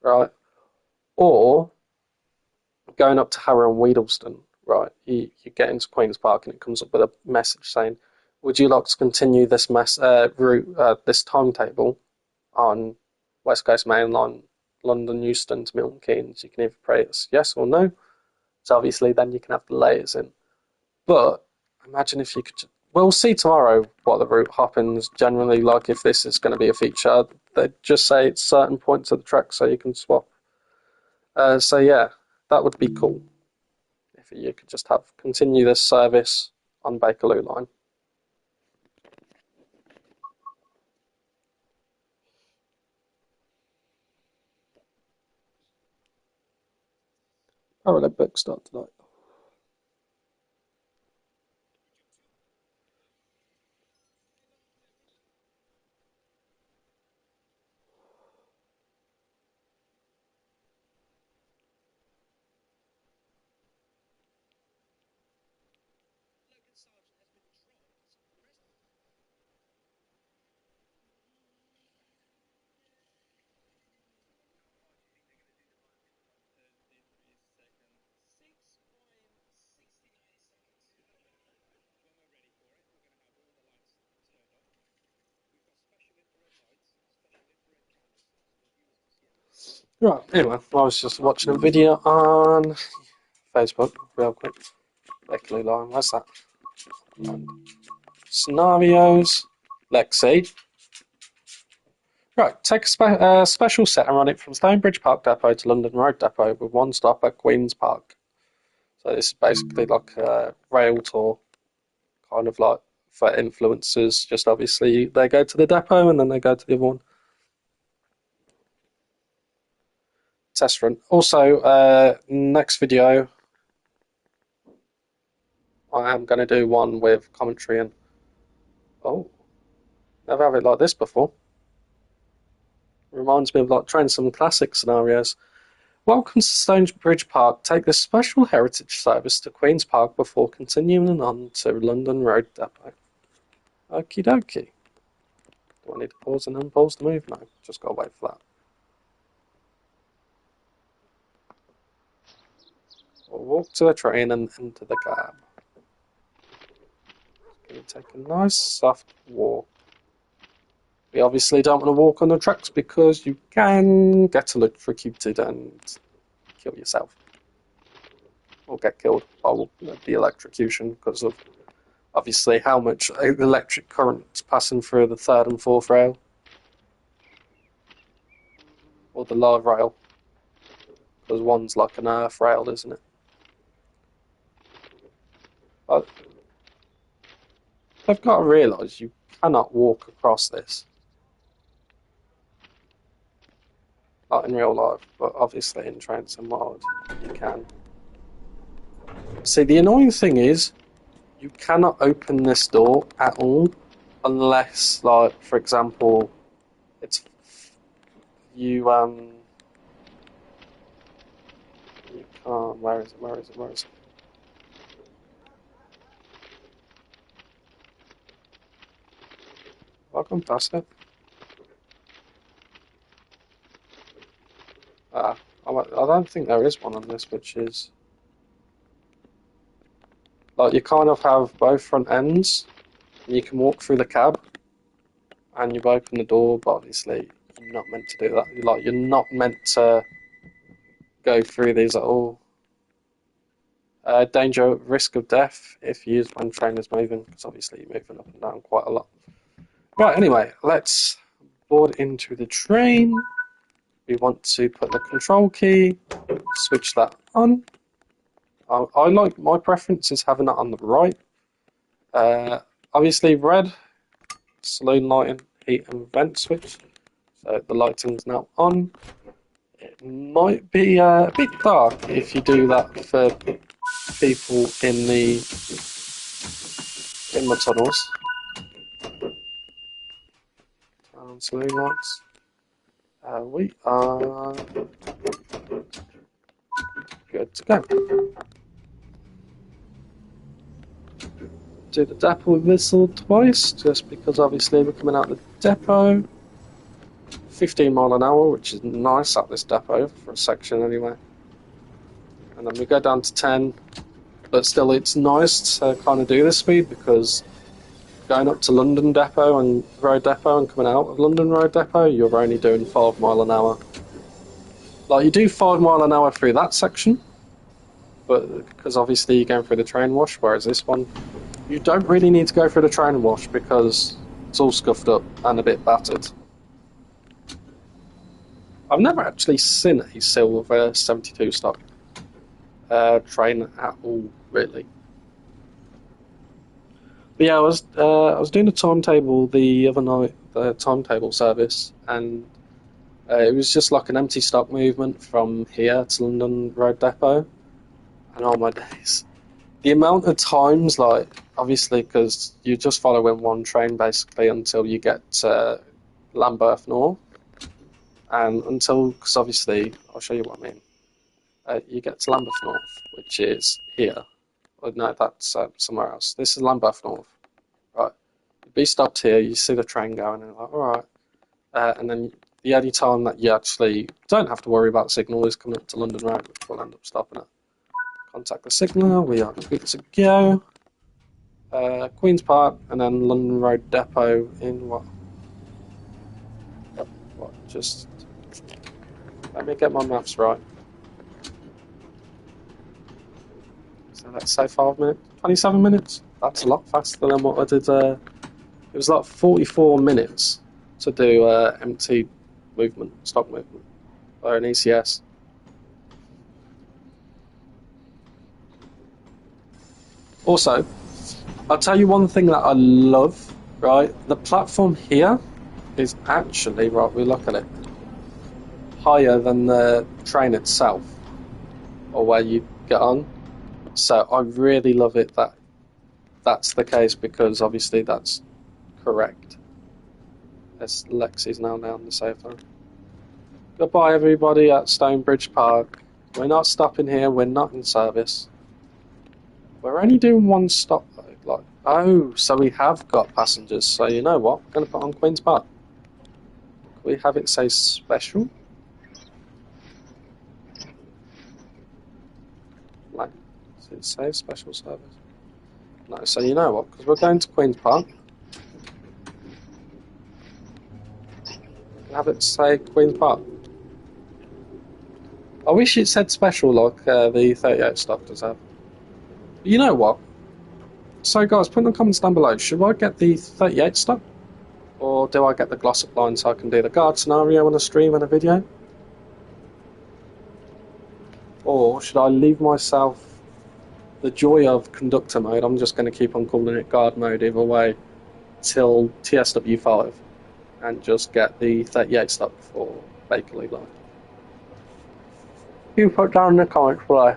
right, or going up to Harrow and Wheedleston, right, you get into Queen's Park and it comes up with a message saying, would you like to continue this route, this timetable on West Coast Main Line, London Euston to Milton Keynes? You can either press yes or no. So obviously then you can have the layers in. But imagine if you could. We'll see tomorrow what the route hopping's generally like. If this is going to be a feature, they just say it's certain points of the track so you can swap. So yeah, that would be cool if you could just have continue this service on Bakerloo line. Paralympics start tonight. Right, anyway, I was just watching a video on Facebook, real quick. Lexley line, where's that? Scenarios. Lexi. Right, take a special set and run it from Stonebridge Park Depot to London Road Depot with one stop at Queen's Park. So this is basically like a rail tour, kind of like for influencers. Just obviously they go to the depot and then they go to the other one. Test run. Also, next video, I am going to do one with commentary and oh, never have it like this before. Reminds me of like trying some classic scenarios. Welcome to Stonebridge Park. Take this special heritage service to Queen's Park before continuing on to London Road Depot. Okie dokie. Do I need to pause and unpause the move? No, just gotta wait for that. We'll walk to the train and into the cab. Gonna take a nice soft walk. We obviously don't want to walk on the tracks because you can get electrocuted and kill yourself. Or get killed by the electrocution because of obviously how much electric current is passing through the third and fourth rail. Or the lower rail. Because one's like an earth rail, isn't it? But they've got to realise you cannot walk across this. Not in real life, but obviously in Trains and Mod you can. See, the annoying thing is, you cannot open this door at all unless, like, for example, it's you you can't. Where is it? Where is it? Where is it? Welcome past it. I don't think there is one on this, which is like you kind of have both front ends, and you can walk through the cab, and you've opened the door, but obviously you're not meant to do that. You're not meant to go through these at all. Danger, risk of death if used when train is moving, because obviously you're moving up and down quite a lot. Right, anyway, let's board into the train. We want to put the control key, switch that on. I like, my preference is having that on the right. Obviously red, saloon lighting, heat and vent switch. So the lighting's now on. It might be a bit dark if you do that for people in the tunnels. Saloon lights. We are good to go. Do the depot whistle twice, just because obviously we're coming out the depot. 15 mile an hour, which is nice at this depot for a section anyway. And then we go down to 10, but still it's nice to kind of do this speed because going up to London Depot and Road Depot and coming out of London Road Depot, you're only doing 5 mile an hour. Like, you do 5 mile an hour through that section, but because obviously you're going through the train wash, whereas this one, you don't really need to go through the train wash because it's all scuffed up and a bit battered. I've never actually seen a silver 72 stock train at all, really. But yeah, I was doing a timetable the other night, the timetable service, and it was just like an empty stock movement from here to London Road Depot, and oh my days, the amount of times, like, obviously because you're just following one train basically until you get to Lambeth North, and until, because obviously I'll show you what I mean. You get to Lambeth North, which is here. Oh, no, that's somewhere else. This is Lambeth North. Right. You'd be stopped here, you see the train going, and you're like, alright. And then the only time that you actually don't have to worry about the signal is coming up to London Road, which we'll end up stopping at. Contact the signal, we are good to go. Queen's Park, and then London Road Depot in what? Just Let me get my maths right. So let's say 5 minutes, 27 minutes. That's a lot faster than what I did. It was like 44 minutes to do empty movement, stock movement, or an ECS. Also, I'll tell you one thing that I love, right? The platform here is actually, right, we look at it, higher than the train itself, or where you get on. So I really love it that that's the case, because obviously that's correct. As Lexi's now down the sofa. Goodbye, everybody at Stonebridge Park. We're not stopping here. We're not in service. We're only doing one stop though. Like, oh, so we have got passengers. So you know what? We're going to put on Queen's Park. Can we have it say special? Like, does it say special service? No. So you know what? Because we're going to Queen's Park. Have it say Queen's Park. I wish it said special like the 38 stock does have. But you know what? So guys, put in the comments down below. Should I get the 38 stock? Or do I get the glossop line so I can do the guard scenario on a stream and a video? Or should I leave myself the joy of conductor mode? I'm just going to keep on calling it guard mode either way till TSW4 and just get the 38 stock for Bakerley line. You put down in the comments below.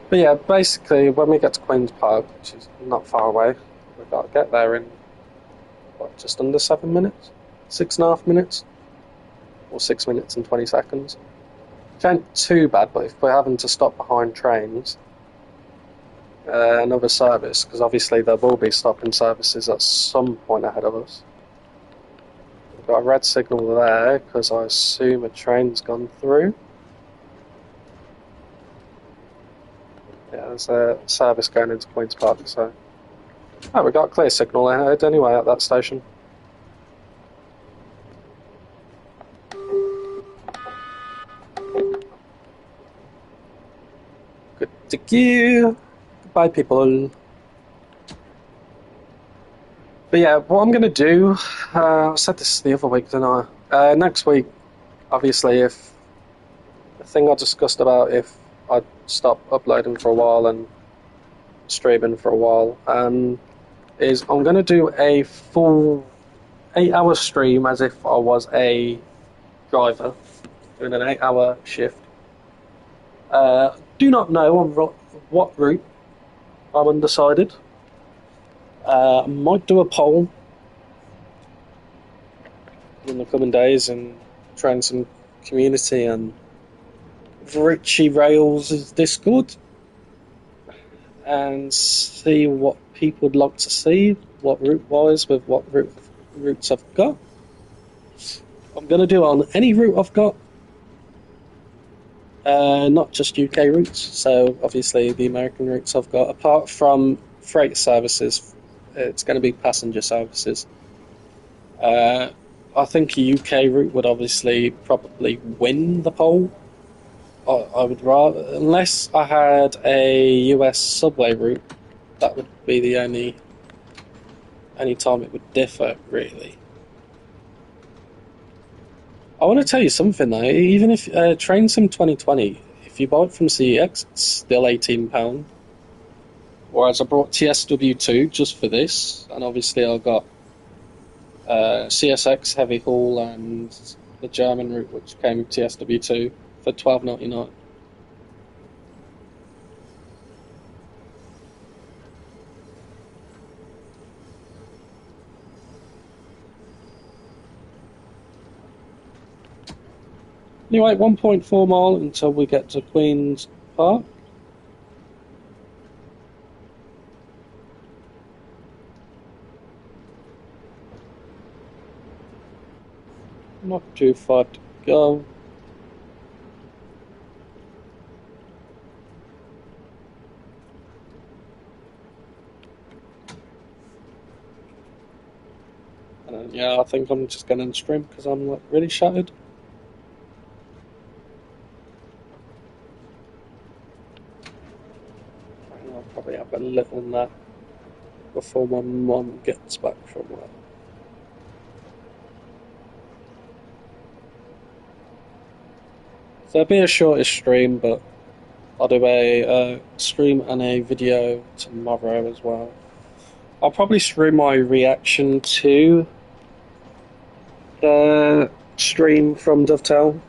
But yeah, basically, when we get to Queen's Park, which is not far away, we've got to get there in, what, just under 7 minutes? 6.5 minutes? Or 6 minutes and 20 seconds. Which ain't too bad, but if we're having to stop behind trains, another service, because obviously there will be stopping services at some point ahead of us. We've got a red signal there, because I assume a train's gone through. Yeah, there's a service going into Queen's Park, so... Oh, we got a clear signal ahead anyway at that station. Good to go. Goodbye, people. But yeah, what I'm going to do... I said this the other week, didn't I? Next week, obviously, if... The thing I discussed about if I'd stop uploading for a while and streaming for a while, is I'm going to do a full 8-hour stream as if I was a driver doing an 8-hour shift. Do not know on what route. I'm undecided. I might do a poll in the coming days and train some community and Richie Rails' Discord and see what people would like to see, what route wise with what routes I've got. I'm going to do it on any route I've got, not just UK routes. So obviously the American routes I've got, apart from freight services, it's going to be passenger services. I think a UK route would obviously probably win the poll. I would rather, unless I had a US subway route, that would be the only time it would differ, really. I want to tell you something though, even if Train Sim 2020, if you buy it from CEX, it's still £18. Whereas I brought TSW2 just for this, and obviously I got CSX Heavy Haul and the German route, which came with TSW2 for £12.99. Anyway, 1.4 mile until we get to Queen's Park. Not too far to go. And then, yeah, I think I'm just going to stream because I'm like really shattered. And I'll probably have a little nap before my mum gets back from work. So it'll be a shorter stream, but I'll do a stream and a video tomorrow as well. I'll probably stream my reaction to the stream from Dovetail.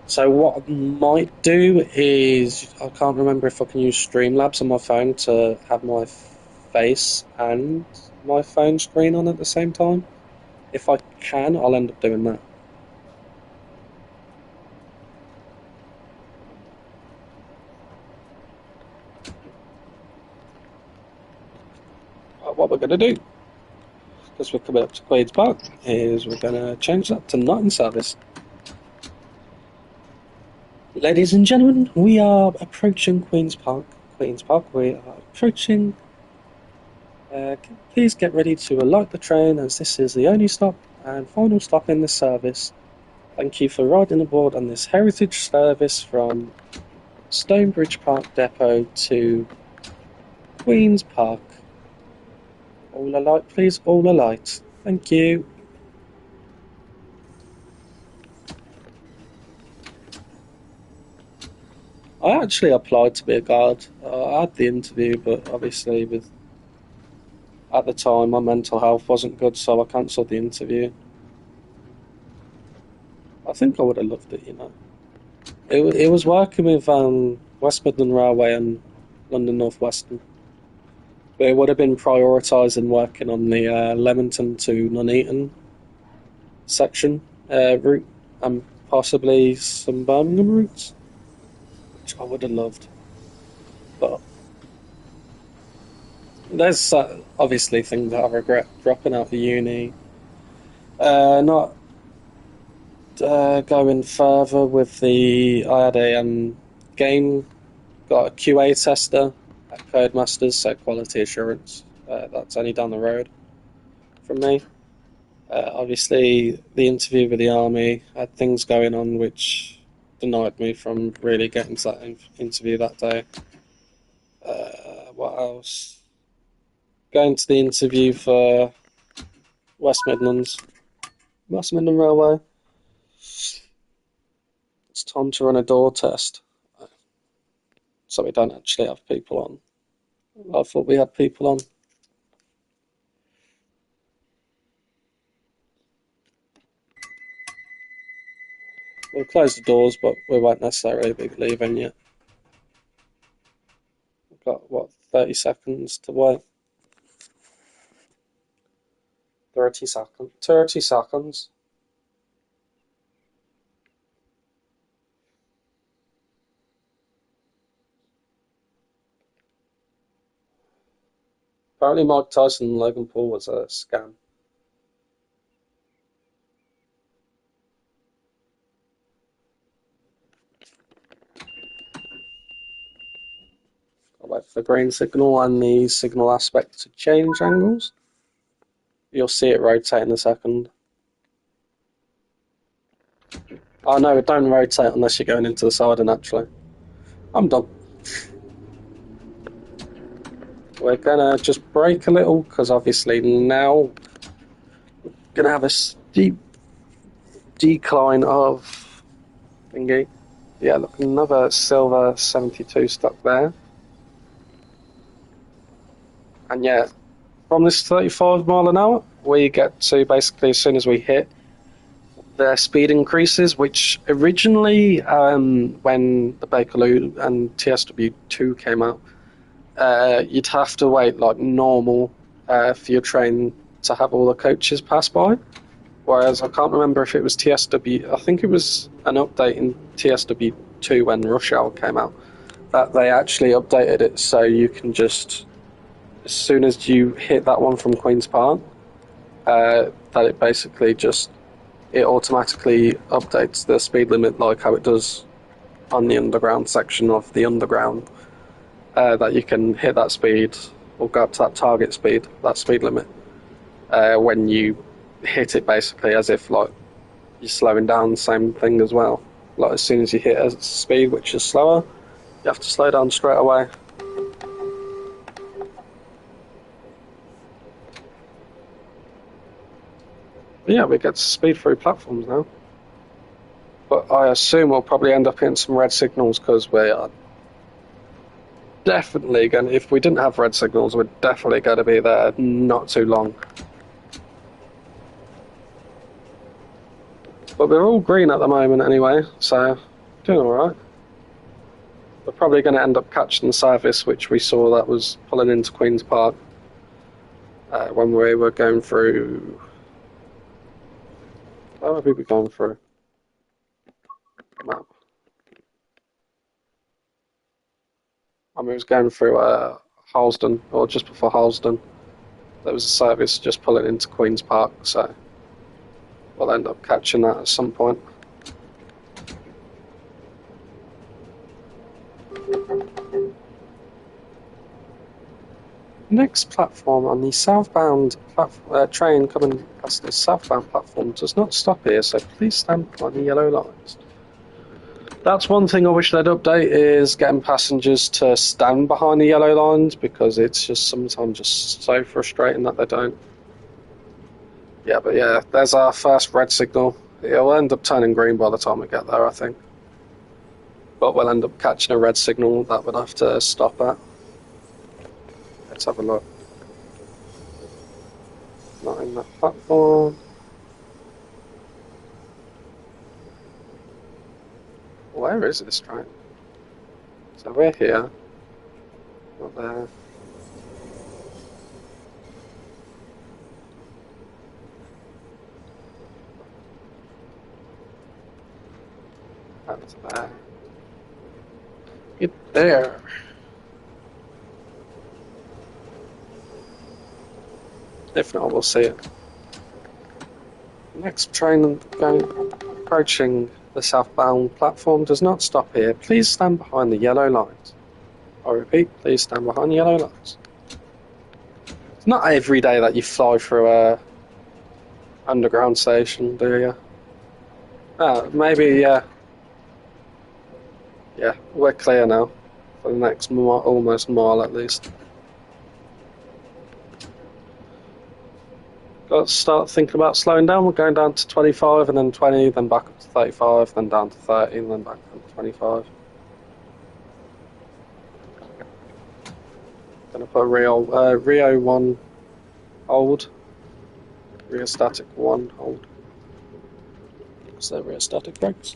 So what I might do is I can't remember if I can use Streamlabs on my phone to have my face and my phone screen on at the same time. If I can, I'll end up doing that. But what we're going to do, because we're coming up to Queen's Park, is we're going to change that to night in service. Ladies and gentlemen, we are approaching Queen's Park. Queen's Park, we are approaching. Please get ready to alight the train as this is the only stop and final stop in this service. Thank you for riding aboard on this heritage service from Stonebridge Park Depot to Queen's Park. All alight, please, all alight. Thank you. I actually applied to be a guard. I had the interview, but obviously at the time my mental health wasn't good, so I cancelled the interview. I think I would have loved it, you know. It was working with West Midland Railway and London North Western. But it would have been prioritising working on the Leamington to Nuneaton section route and possibly some Birmingham routes, which I would have loved. But there's obviously things that I regret dropping out of uni. Not going further with the. I had a game, got a QA tester at Codemasters, so quality assurance. That's only down the road from me. Obviously, the interview with the army had things going on which denied me from really getting to that interview that day. What else? Going to the interview for West Midlands, West Midland Railway. It's time to run a door test, so we don't actually have people on. I thought we had people on. We'll close the doors, but we won't necessarily be leaving yet. We've got, what, 30 seconds to wait? 30 seconds. 30 seconds. Apparently Mike Tyson and Logan Paul was a scam. I'll wait for the green signal and the signal aspect to change angles. You'll see it rotate in a second. Oh no, it don't rotate unless you're going into the side, and actually. I'm done. We're gonna just brake a little, because obviously now we're gonna have a steep decline of thingy. Yeah, look, another silver 72 stuck there. And yeah, from this 35 mile an hour, we get to basically as soon as we hit, the speed increases, which originally, when the Bakerloo and TSW4 came out, you'd have to wait like normal for your train to have all the coaches pass by. Whereas I can't remember if it was TSW, I think it was an update in TSW2 when Rush Hour came out, that they actually updated it so you can just, as soon as you hit that one from Queen's Park, that it basically just, it automatically updates the speed limit like how it does on the underground section of the underground, that you can hit that speed or go up to that target speed, that speed limit, when you hit it basically as if like you're slowing down the same thing as well. Like as soon as you hit a speed which is slower, you have to slow down straight away. But yeah, we get to speed through platforms now. But I assume we'll probably end up hitting some red signals because we are definitely going. If we didn't have red signals, we're definitely going to be there not too long. But we're all green at the moment anyway, so doing all right. We're probably going to end up catching the service, which we saw that was pulling into Queen's Park when we were going through. Where have we been going through? Map. I mean, it was going through Harlesden, or just before Harlesden. There was a service just pulling into Queen's Park, so we'll end up catching that at some point. Next platform on the southbound train coming past the southbound platform does not stop here, so please stand on the yellow lines. That's one thing I wish they'd update is getting passengers to stand behind the yellow lines because it's just sometimes just so frustrating that they don't. Yeah, but yeah, there's our first red signal. It'll end up turning green by the time we get there, I think. But we'll end up catching a red signal that we'll have to stop at. Let's have a look. Not in that platform. Where is this train? So we're here. Not there. That's there. Get there. If not, we'll see it. Next train going approaching the southbound platform does not stop here. Please stand behind the yellow lines. I repeat, please stand behind the yellow lines. It's not every day that you fly through a underground station, do you? Maybe, yeah. Yeah, we're clear now for the next almost mile at least. Got to start thinking about slowing down. We're going down to 25 and then 20, then back up to 35, then down to 30, and then back up to 25. Going to put Rio 1 hold, rheostatic 1 hold. So rheostatic brakes.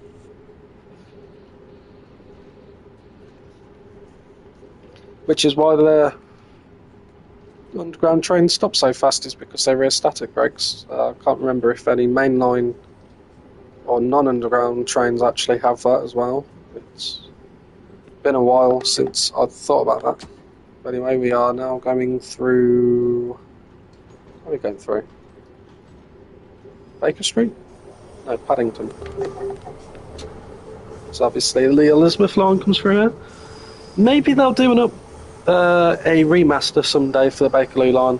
Which is why the underground trains stop so fast, is because they're rheostatic brakes. I can't remember if any mainline or non-underground trains actually have that as well. It's been a while since I've thought about that. But anyway, we are now going through. What are we going through? Baker Street? No, Paddington. So obviously the Elizabeth line comes through here. Maybe they'll do a remaster someday for the Bakerloo line.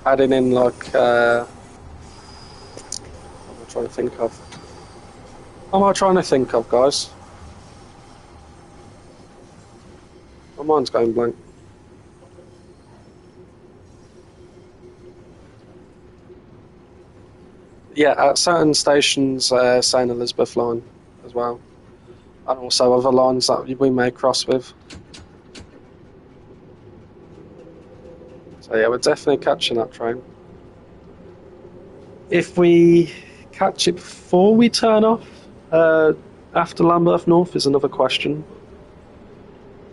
Adding in like what am I trying to think of? What am I trying to think of, guys? My mind's going blank. Yeah, at certain stations, St Elizabeth line as well, and also other lines that we may cross with. So yeah, we're definitely catching that train. If we catch it before we turn off, after Lambeth North is another question.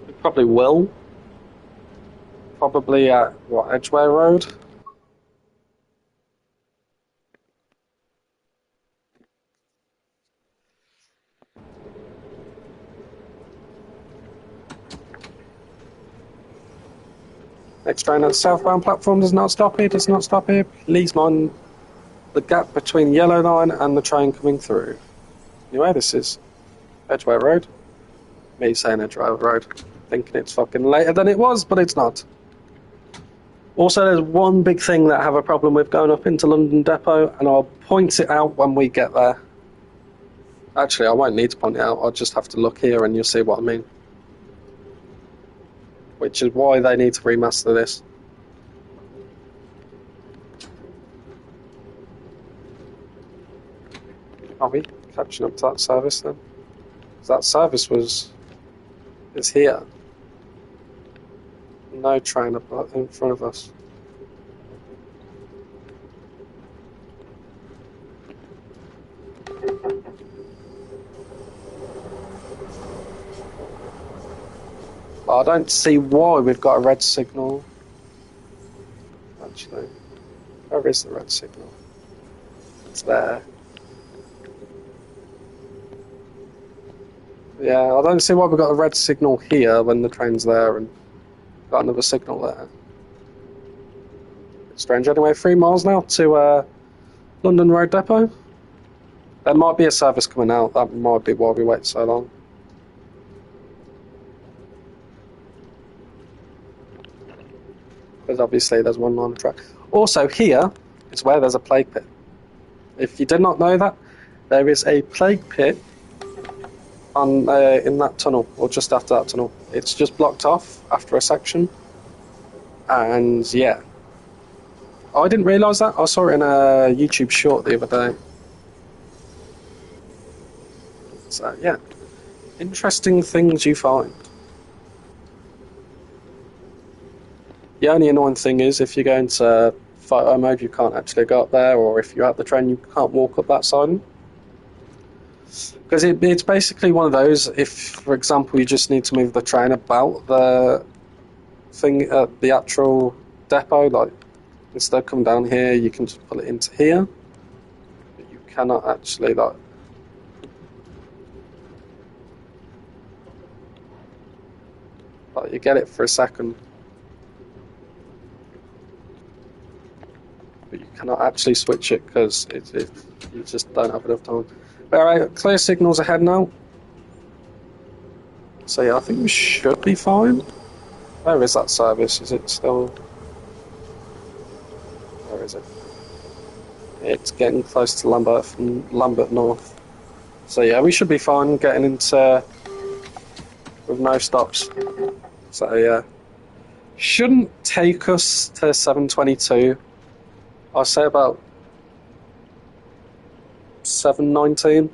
We probably will. Probably at, what, Edgware Road? Next train at the southbound platform does not stop here, does not stop here. Please mind the gap between the yellow line and the train coming through. Anyway, this is Edgware Road. Me saying Edgware Road, thinking it's fucking later than it was, but it's not. Also, there's one big thing that I have a problem with going up into London Depot, and I'll point it out when we get there. Actually, I won't need to point it out, I'll just have to look here and you'll see what I mean. Which is why they need to remaster this. Are we catching up to that service then? That service is here. No train up in front of us. I don't see why we've got a red signal. Actually, where is the red signal? It's there. Yeah, I don't see why we've got a red signal here when the train's there and got another signal there. It's strange. Anyway, 3 miles now to London Road Depot. There might be a service coming out. That might be why we wait so long. Because obviously there's one on the track. Also, here is where there's a plague pit. If you did not know that, there is a plague pit on in that tunnel, or just after that tunnel. It's just blocked off after a section. And yeah, I didn't realise that. I saw it in a YouTube short the other day. So yeah, interesting things you find. The only annoying thing is if you go into photo mode, you can't actually go up there, or if you're at the train, you can't walk up that side. Because it's basically one of those, if, for example, you just need to move the train about the thing at the actual depot, like, instead of coming down here, you can just pull it into here. But you cannot actually, like, you get it for a second. But you cannot actually switch it because you just don't have enough time. But alright, clear signals ahead now. So yeah, I think we should be fine. Where is that service? Is it still... Where is it? It's getting close to Lambert North. So yeah, we should be fine getting into... with no stops. So yeah. Shouldn't take us to 7:22. I'll say about 7:19.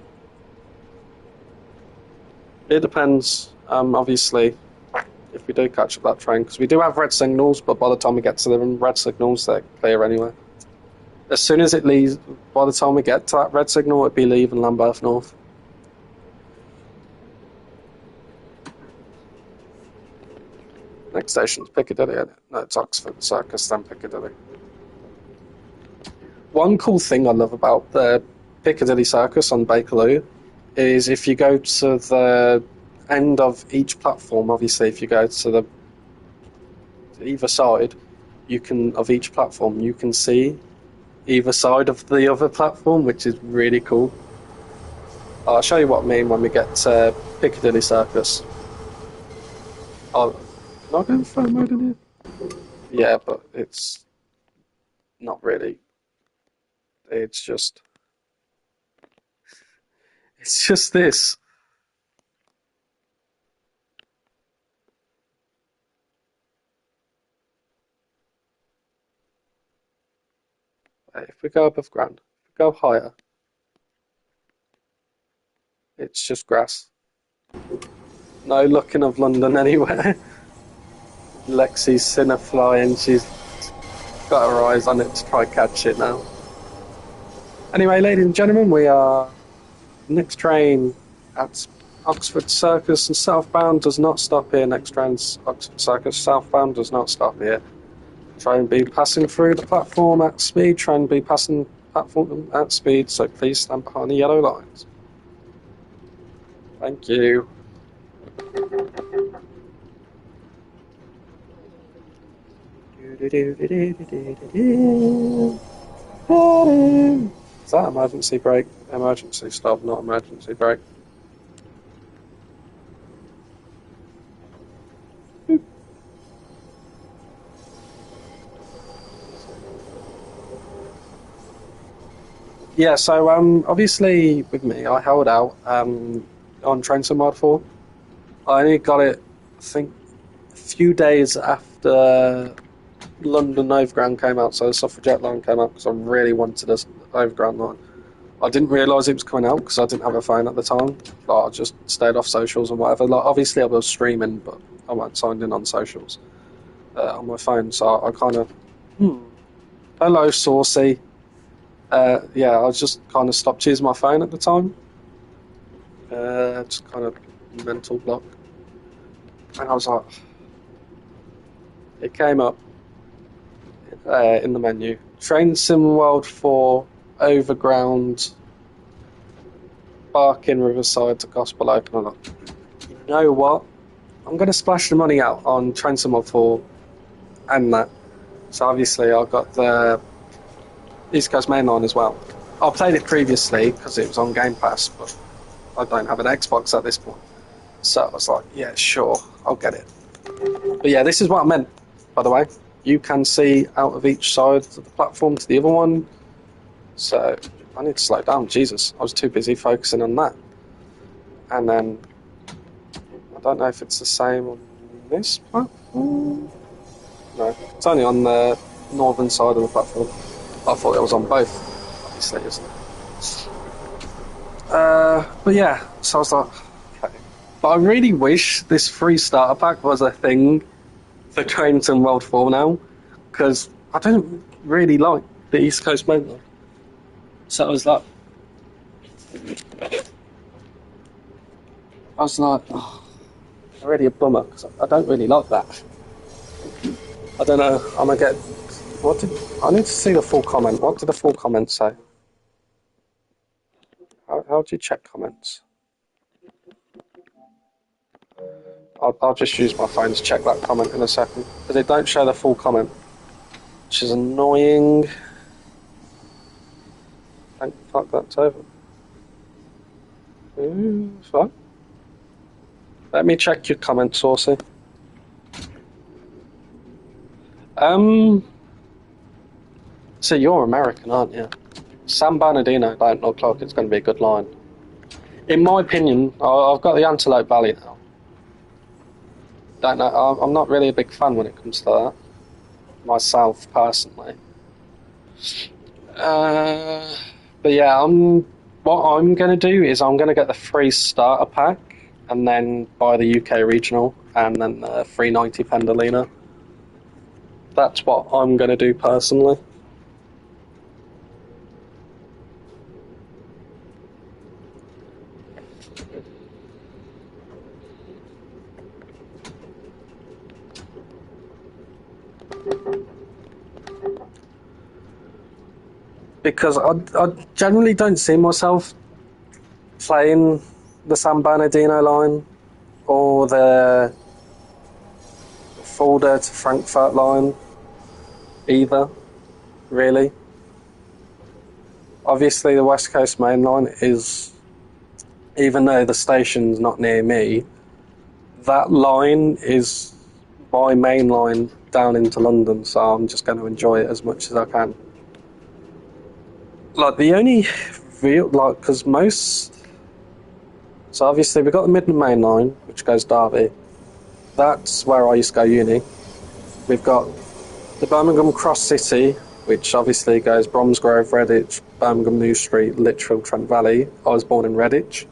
It depends, obviously, if we do catch up that train, because we do have red signals, but by the time we get to the red signals, they're clear anyway. As soon as it leaves, by the time we get to that red signal, it'd be leaving Lambeth North. Next station's Piccadilly, isn't it? No, it's Oxford Circus, then Piccadilly. One cool thing I love about the Piccadilly Circus on Bakerloo is if you go to the end of each platform, obviously if you go to either side, of each platform, you can see either side of the other platform, which is really cool. I'll show you what I mean when we get to Piccadilly Circus. Can I go in phone mode in here? Yeah, but it's not really. It's just this. If we go above ground, if we go higher, it's just grass. No looking of London anywhere. Lexi's seen a fly and she's got her eyes on it to try catch it now. Anyway, ladies and gentlemen, we are next train at Oxford Circus and southbound does not stop here. Next train's Oxford Circus southbound does not stop here. Try and be passing through the platform at speed. Try and be passing platform at speed. So please stand behind the yellow lines. Thank you. Is that emergency brake? Emergency stop, not emergency brake. Yeah, so obviously with me, I held out on Train Sim World 4. I only got it, I think, a few days after London Overground came out, so the Suffragette line came out because I really wanted this Overground line. I didn't realise it was coming out because I didn't have a phone at the time. Like, I just stayed off socials and whatever. Like, obviously, I was streaming, but I wasn't signed in on socials on my phone, so I kind of, hello, Saucy. Yeah, I just kind of stopped using my phone at the time. Just kind of mental block. And I was like, it came up in the menu. Train Sim World 4 Overground Barking Riverside to Gospel Open. I'm like, you know what? I'm going to splash the money out on Train Sim World 4 and that. So obviously I got the East Coast Main Line as well. I played it previously because it was on Game Pass, but I don't have an Xbox at this point. So I was like, yeah, sure, I'll get it. But yeah, this is what I meant, by the way. You can see out of each side of the platform to the other one. So I need to slow down. Jesus, I was too busy focusing on that. And then I don't know if it's the same on this platform. No, it's only on the northern side of the platform. I thought it was on both. Obviously, isn't it? But yeah, so I was like, okay. But I really wish this free starter pack was a thing for Train Sim World 4 now, because I don't really like the East Coast Main Line. So I was like, oh, already a bummer because I don't really like that. I don't know. I'm gonna get. What did I need to see the full comment? What did the full comment say? How do you check comments? I'll just use my phone to check that comment in a second because they don't show the full comment, which is annoying. Thank fuck that's over. Fine. Let me check your comment, Saucy. Um, so you're American, aren't you? San Bernardino don't look like it's going to be a good line. In my opinion, I've got the Antelope Valley now. Don't know. I'm not really a big fan when it comes to that. Myself personally. Uh, but yeah, what I'm going to do is I'm going to get the free starter pack and then buy the UK regional and then the 390 Pendolino. That's what I'm going to do personally. Because I generally don't see myself playing the San Bernardino line or the Fulda to Frankfurt line either, really. Obviously, the West Coast Main Line is, even though the station's not near me, that line is my main line down into London, so I'm just going to enjoy it as much as I can. Like, the only real, like, because most. So, obviously, we've got the Midland Main Line, which goes Derby. That's where I used to go uni. We've got the Birmingham Cross City, which obviously goes Bromsgrove, Redditch, Birmingham New Street, Lichfield, Trent Valley. I was born in Redditch.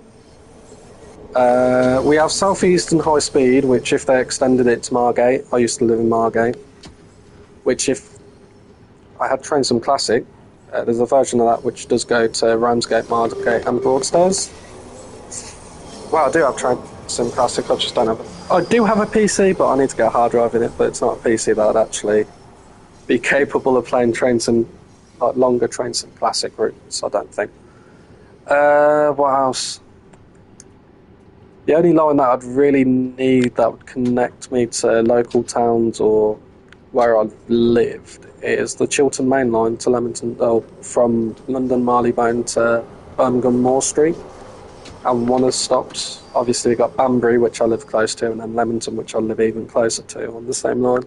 We have South Eastern High Speed, which if they extended it to Margate, I used to live in Margate, which if I had Train Sim Classic, there's a version of that which does go to Ramsgate, Margate and Broadstairs. Well, I do have Train Sim Classic, I just don't have it. I do have a PC, but I need to get a hard drive in it, but it's not a PC that would actually be capable of playing Train Sim, like longer Train Sim Classic routes, I don't think. What else? The only line that I'd really need that would connect me to local towns or where I've lived is the Chiltern Main Line to Leamington, from London Marylebone to Birmingham Moor Street. And one of the stops, obviously, we've got Banbury, which I live close to, and then Leamington, which I live even closer to, on the same line.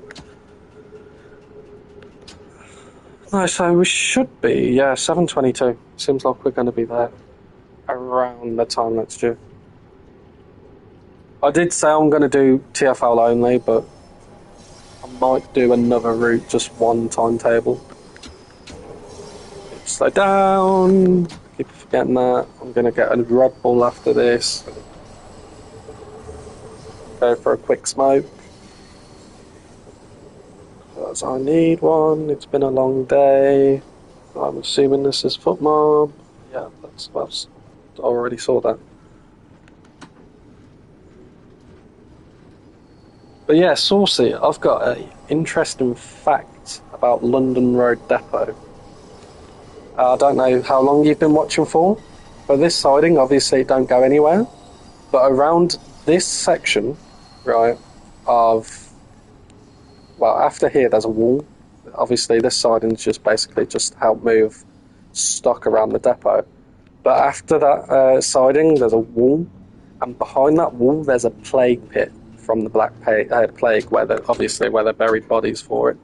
No, so we should be, yeah, 7:22. Seems like we're going to be there around the time that's due. I did say I'm going to do TfL only, but I might do another route, just one timetable. Slow down. Keep forgetting that. I'm going to get a Red Bull after this. Go for a quick smoke. Because I need one. It's been a long day. I'm assuming this is foot mob. Yeah, that's I already saw that. But yeah, Saucy, I've got an interesting fact about London Road Depot. I don't know how long you've been watching for, but this siding obviously don't go anywhere. But around this section, right, of well, after here there's a wall. Obviously, this siding's just basically just help move stock around the depot. But after that siding, there's a wall, and behind that wall, there's a plague pit from the Plague, where obviously where they buried bodies for it.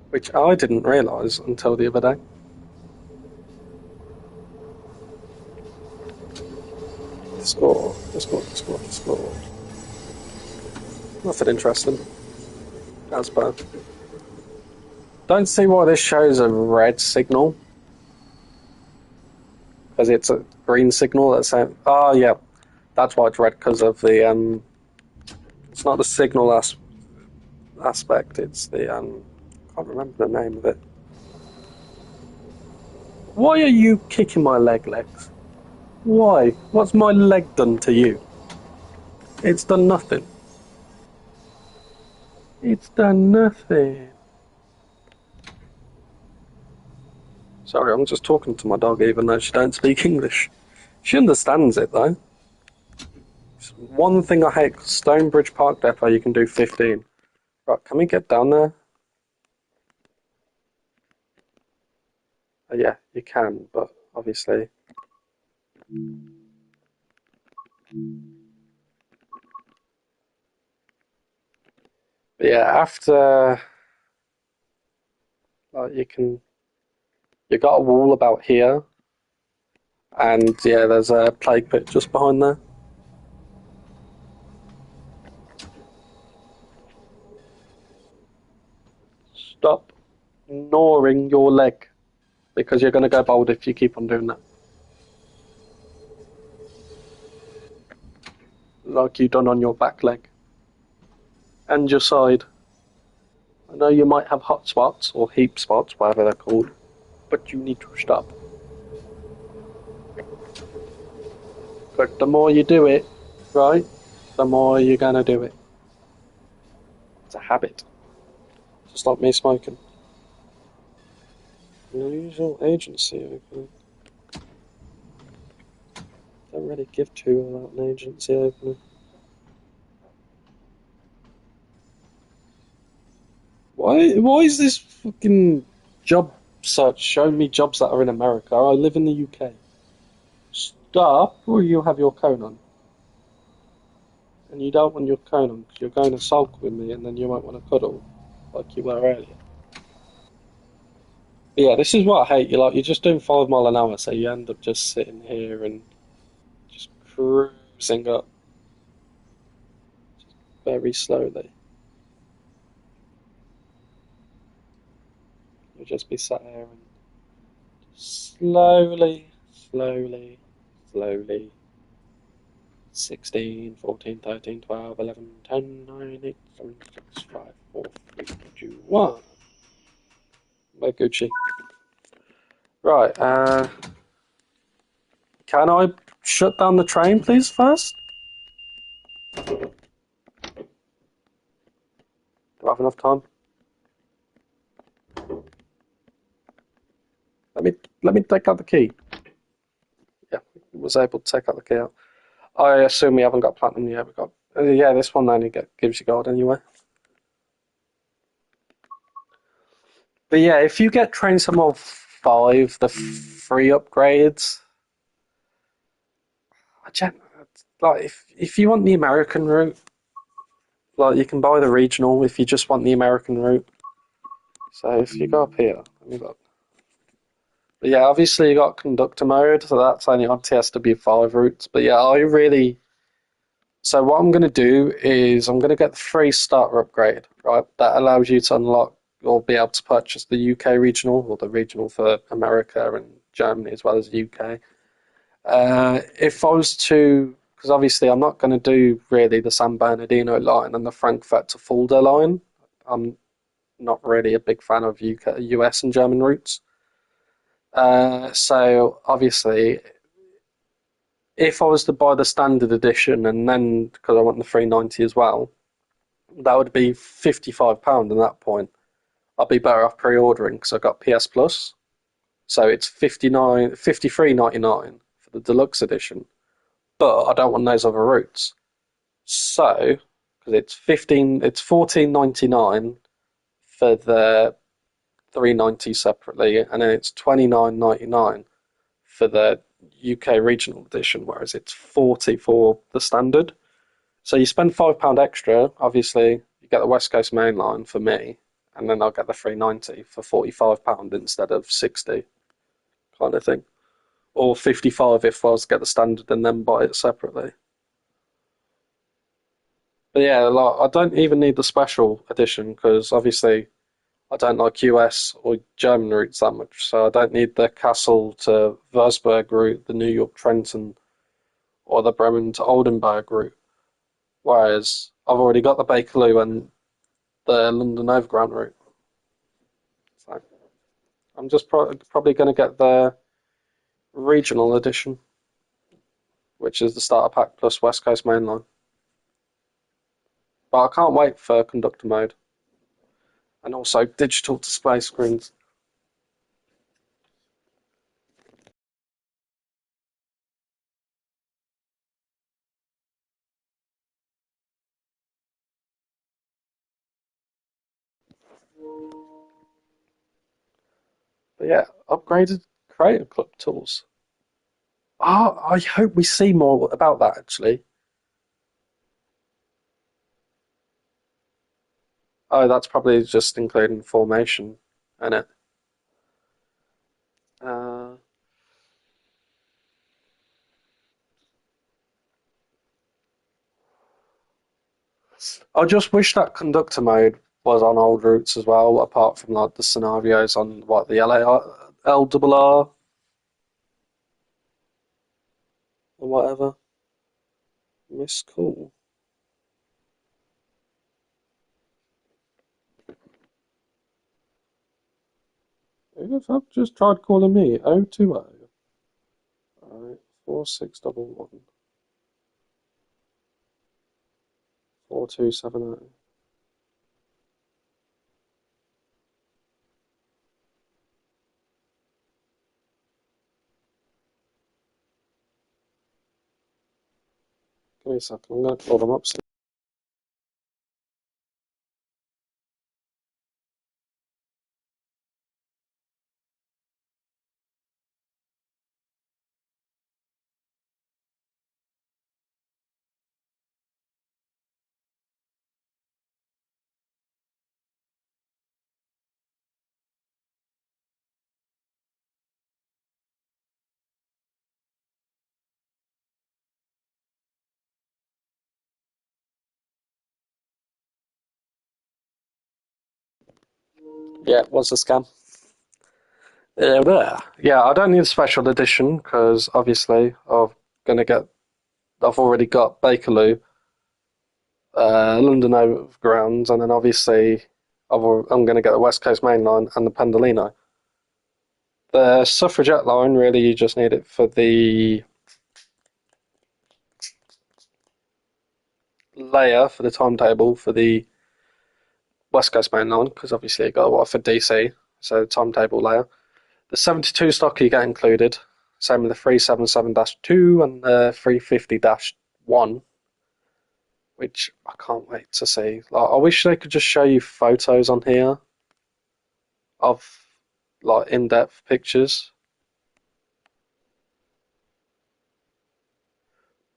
Which I didn't realise until the other day. Score. Nothing interesting. That's bad. Don't see why this shows a red signal, because it's a green signal that's saying, oh yeah, that's why it's red, because of the, it's not the signal aspect, it's the, I can't remember the name of it. Why are you kicking my legs? Why? What's my leg done to you? It's done nothing. It's done nothing. Sorry, I'm just talking to my dog even though she don't speak English. She understands it though. One thing I hate, Stonebridge Park Depot, you can do 15. Right, can we get down there? Yeah, you can, but obviously. But yeah, after you can, you got a wall about here, and yeah, there's a plague pit just behind there. Stop gnawing your leg, because you're going to go bald if you keep on doing that. Like you done on your back leg and your side. I know you might have hot spots or heap spots, whatever they're called, but you need to stop. But the more you do it, right, the more you're gonna do it. It's a habit. Just like me smoking. Unusual agency opening. Don't really give two without an agency opening. Why is this fucking job search showing me jobs that are in America? I live in the UK. Stop, or you have your cone on. And you don't want your cone on because you're going to sulk with me and then you might want to cuddle like you were earlier. But yeah, this is what I hate. You're just doing 5 mile an hour, so you end up just sitting here and just cruising up very slowly. You'll just be sat here and slowly. 16, 14, 13, 12, 11, 10, 9, 8, 7, 6, 5, 4, 3, 2, 1. We're Gucci. Right, can I shut down the train, please, first? Do I have enough time? Let me let me take out the key. Yeah, was able to take out the key out. I assume we haven't got platinum yet. We got yeah, this one only gives you gold anyway. But yeah, if you get train summon 5, the free upgrades, like if you want the American route, like you can buy the regional if you just want the American route. So if you go up here, let me look. But yeah, obviously you got conductor mode, so that's only on TSW5 routes. But yeah, I really. So what I'm going to do is I'm going to get the free starter upgrade, right? That allows you to unlock or be able to purchase the UK regional or the regional for America and Germany as well as the UK. If I was to, because obviously I'm not going to do really the San Bernardino line and the Frankfurt to Fulda line. I'm not really a big fan of UK, US and German routes. So obviously, if I was to buy the standard edition and then because I want the 390 as well, that would be £55 at that point. I'd be better off pre-ordering because I got PS Plus, so it's 53.99 for the deluxe edition. But I don't want those other routes, so because it's 14.99 for the 390 separately, and then it's 29.99 for the UK regional edition, whereas it's 40 for the standard. So you spend £5 extra. Obviously, you get the West Coast main line for me, and then I'll get the 390 for £45 instead of 60, kind of thing, or 55 if I was to get the standard and then buy it separately. But yeah, like, I don't even need the special edition because obviously I don't like US or German routes that much, so I don't need the Kassel to Würzburg route, the New York Trenton, or the Bremen to Oldenburg route. Whereas I've already got the Bakerloo and the London Overground route. So I'm just probably going to get the regional edition, which is the starter pack plus West Coast mainline. But I can't wait for conductor mode and also digital display screens. But yeah, upgraded Creative Club tools. Oh, I hope we see more about that actually. Oh, that's probably just including formation in it. Uh, I just wish that conductor mode was on old routes as well, apart from like the scenarios on what the LRR or whatever. Miss Cool. I've just tried calling me 020. Alright, 4611 4270. Give me a second, I'm going to call them up. Yeah, it was a scam. Yeah, I don't need a special edition because obviously gonna get. I've already got Bakerloo, London Overground, and then obviously I'm going to get the West Coast Main Line and the Pendolino. The Suffragette line, really, you just need it for the layer for the timetable for the West Coast Main Line, because obviously you got what for DC, so timetable layer. The 72 stock you get included, same with the 377-2 and the 350-1, which I can't wait to see. Like, I wish they could just show you photos on here of like in-depth pictures.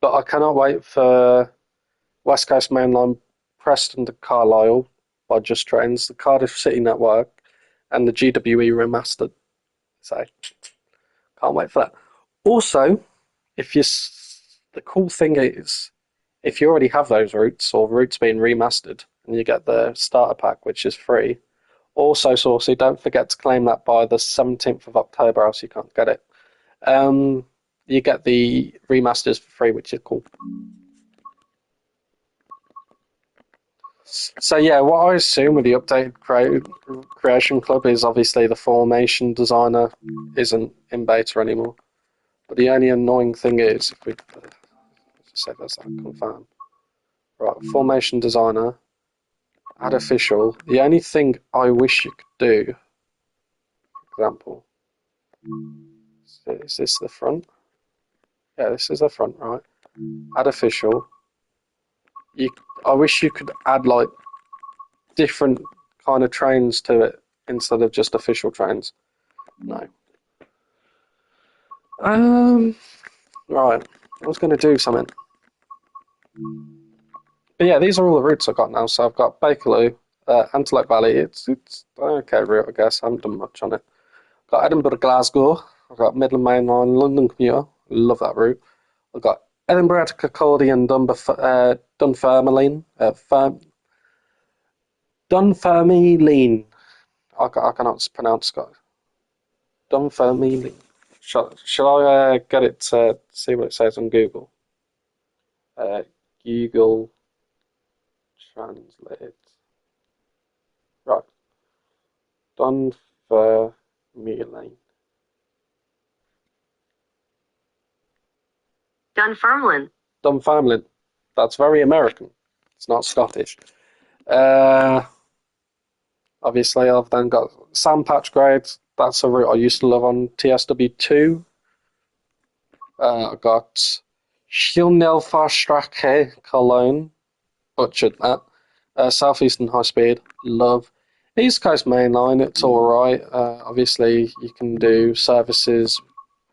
But I cannot wait for West Coast Mainline Preston to Carlisle by Just Trains, the Cardiff City Network, and the GWE remastered. So can't wait for that. Also, if you, the cool thing is, if you already have those routes or routes being remastered, and you get the starter pack, which is free. Also, Saucy, don't forget to claim that by the 17th of October, else you can't get it. You get the remasters for free, which is cool. So yeah, what I assume with the updated creation club is obviously the formation designer isn't in beta anymore. But the only annoying thing is, if we just say that's that confirm, right? Formation designer, add official. The only thing I wish you could do, for example, is this the front? Yeah, this is the front, right? Add official. You, I wish you could add like different kind of trains to it instead of just official trains. No. Um. Right. I was going to do something. But yeah, these are all the routes I've got now. So I've got Bakerloo, Antelope Valley. It's an okay route, I guess. I haven't done much on it. Got Edinburgh, Glasgow. I've got Midland Main Line, London Commuter. Love that route. I've got Edinburgh to Kirkcaldy and Dunfermline. Dunfermline. I cannot pronounce Scottish. Dunfermline. Shall I get it to see what it says on Google? Uh, Google Translate. Right. Dunfermline. Dunfermline. Dunfermline. That's very American. It's not Scottish. Uh, Obviously, I've then got Sandpatch Grade. That's a route I used to love on TSW4. I've got Schilnelfarstrache, Cologne. Butchered that. Southeastern High Speed. Love. East Coast Main Line, it's alright. Obviously, you can do services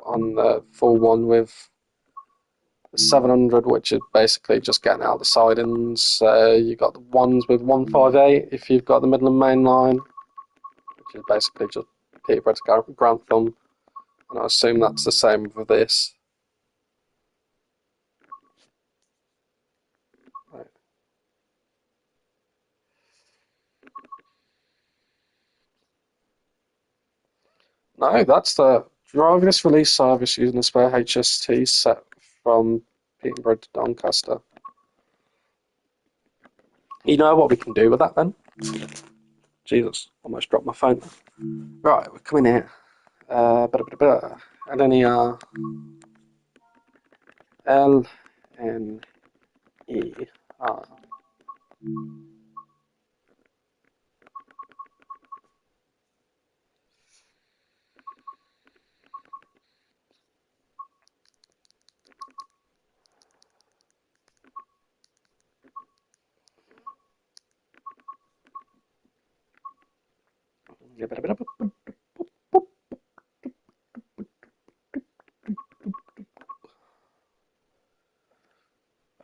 on the full one with 700, which is basically just getting out the sidings. You got the ones with 158 if you've got the Midland Main Line, which is basically just Peterborough to Grantham. And I assume that's the same for this. Right. No, that's the driverless release service using a spare HST set from Peterborough to Doncaster. You know what we can do with that then? Jesus, almost dropped my phone. Right, we're coming here. And then LNER.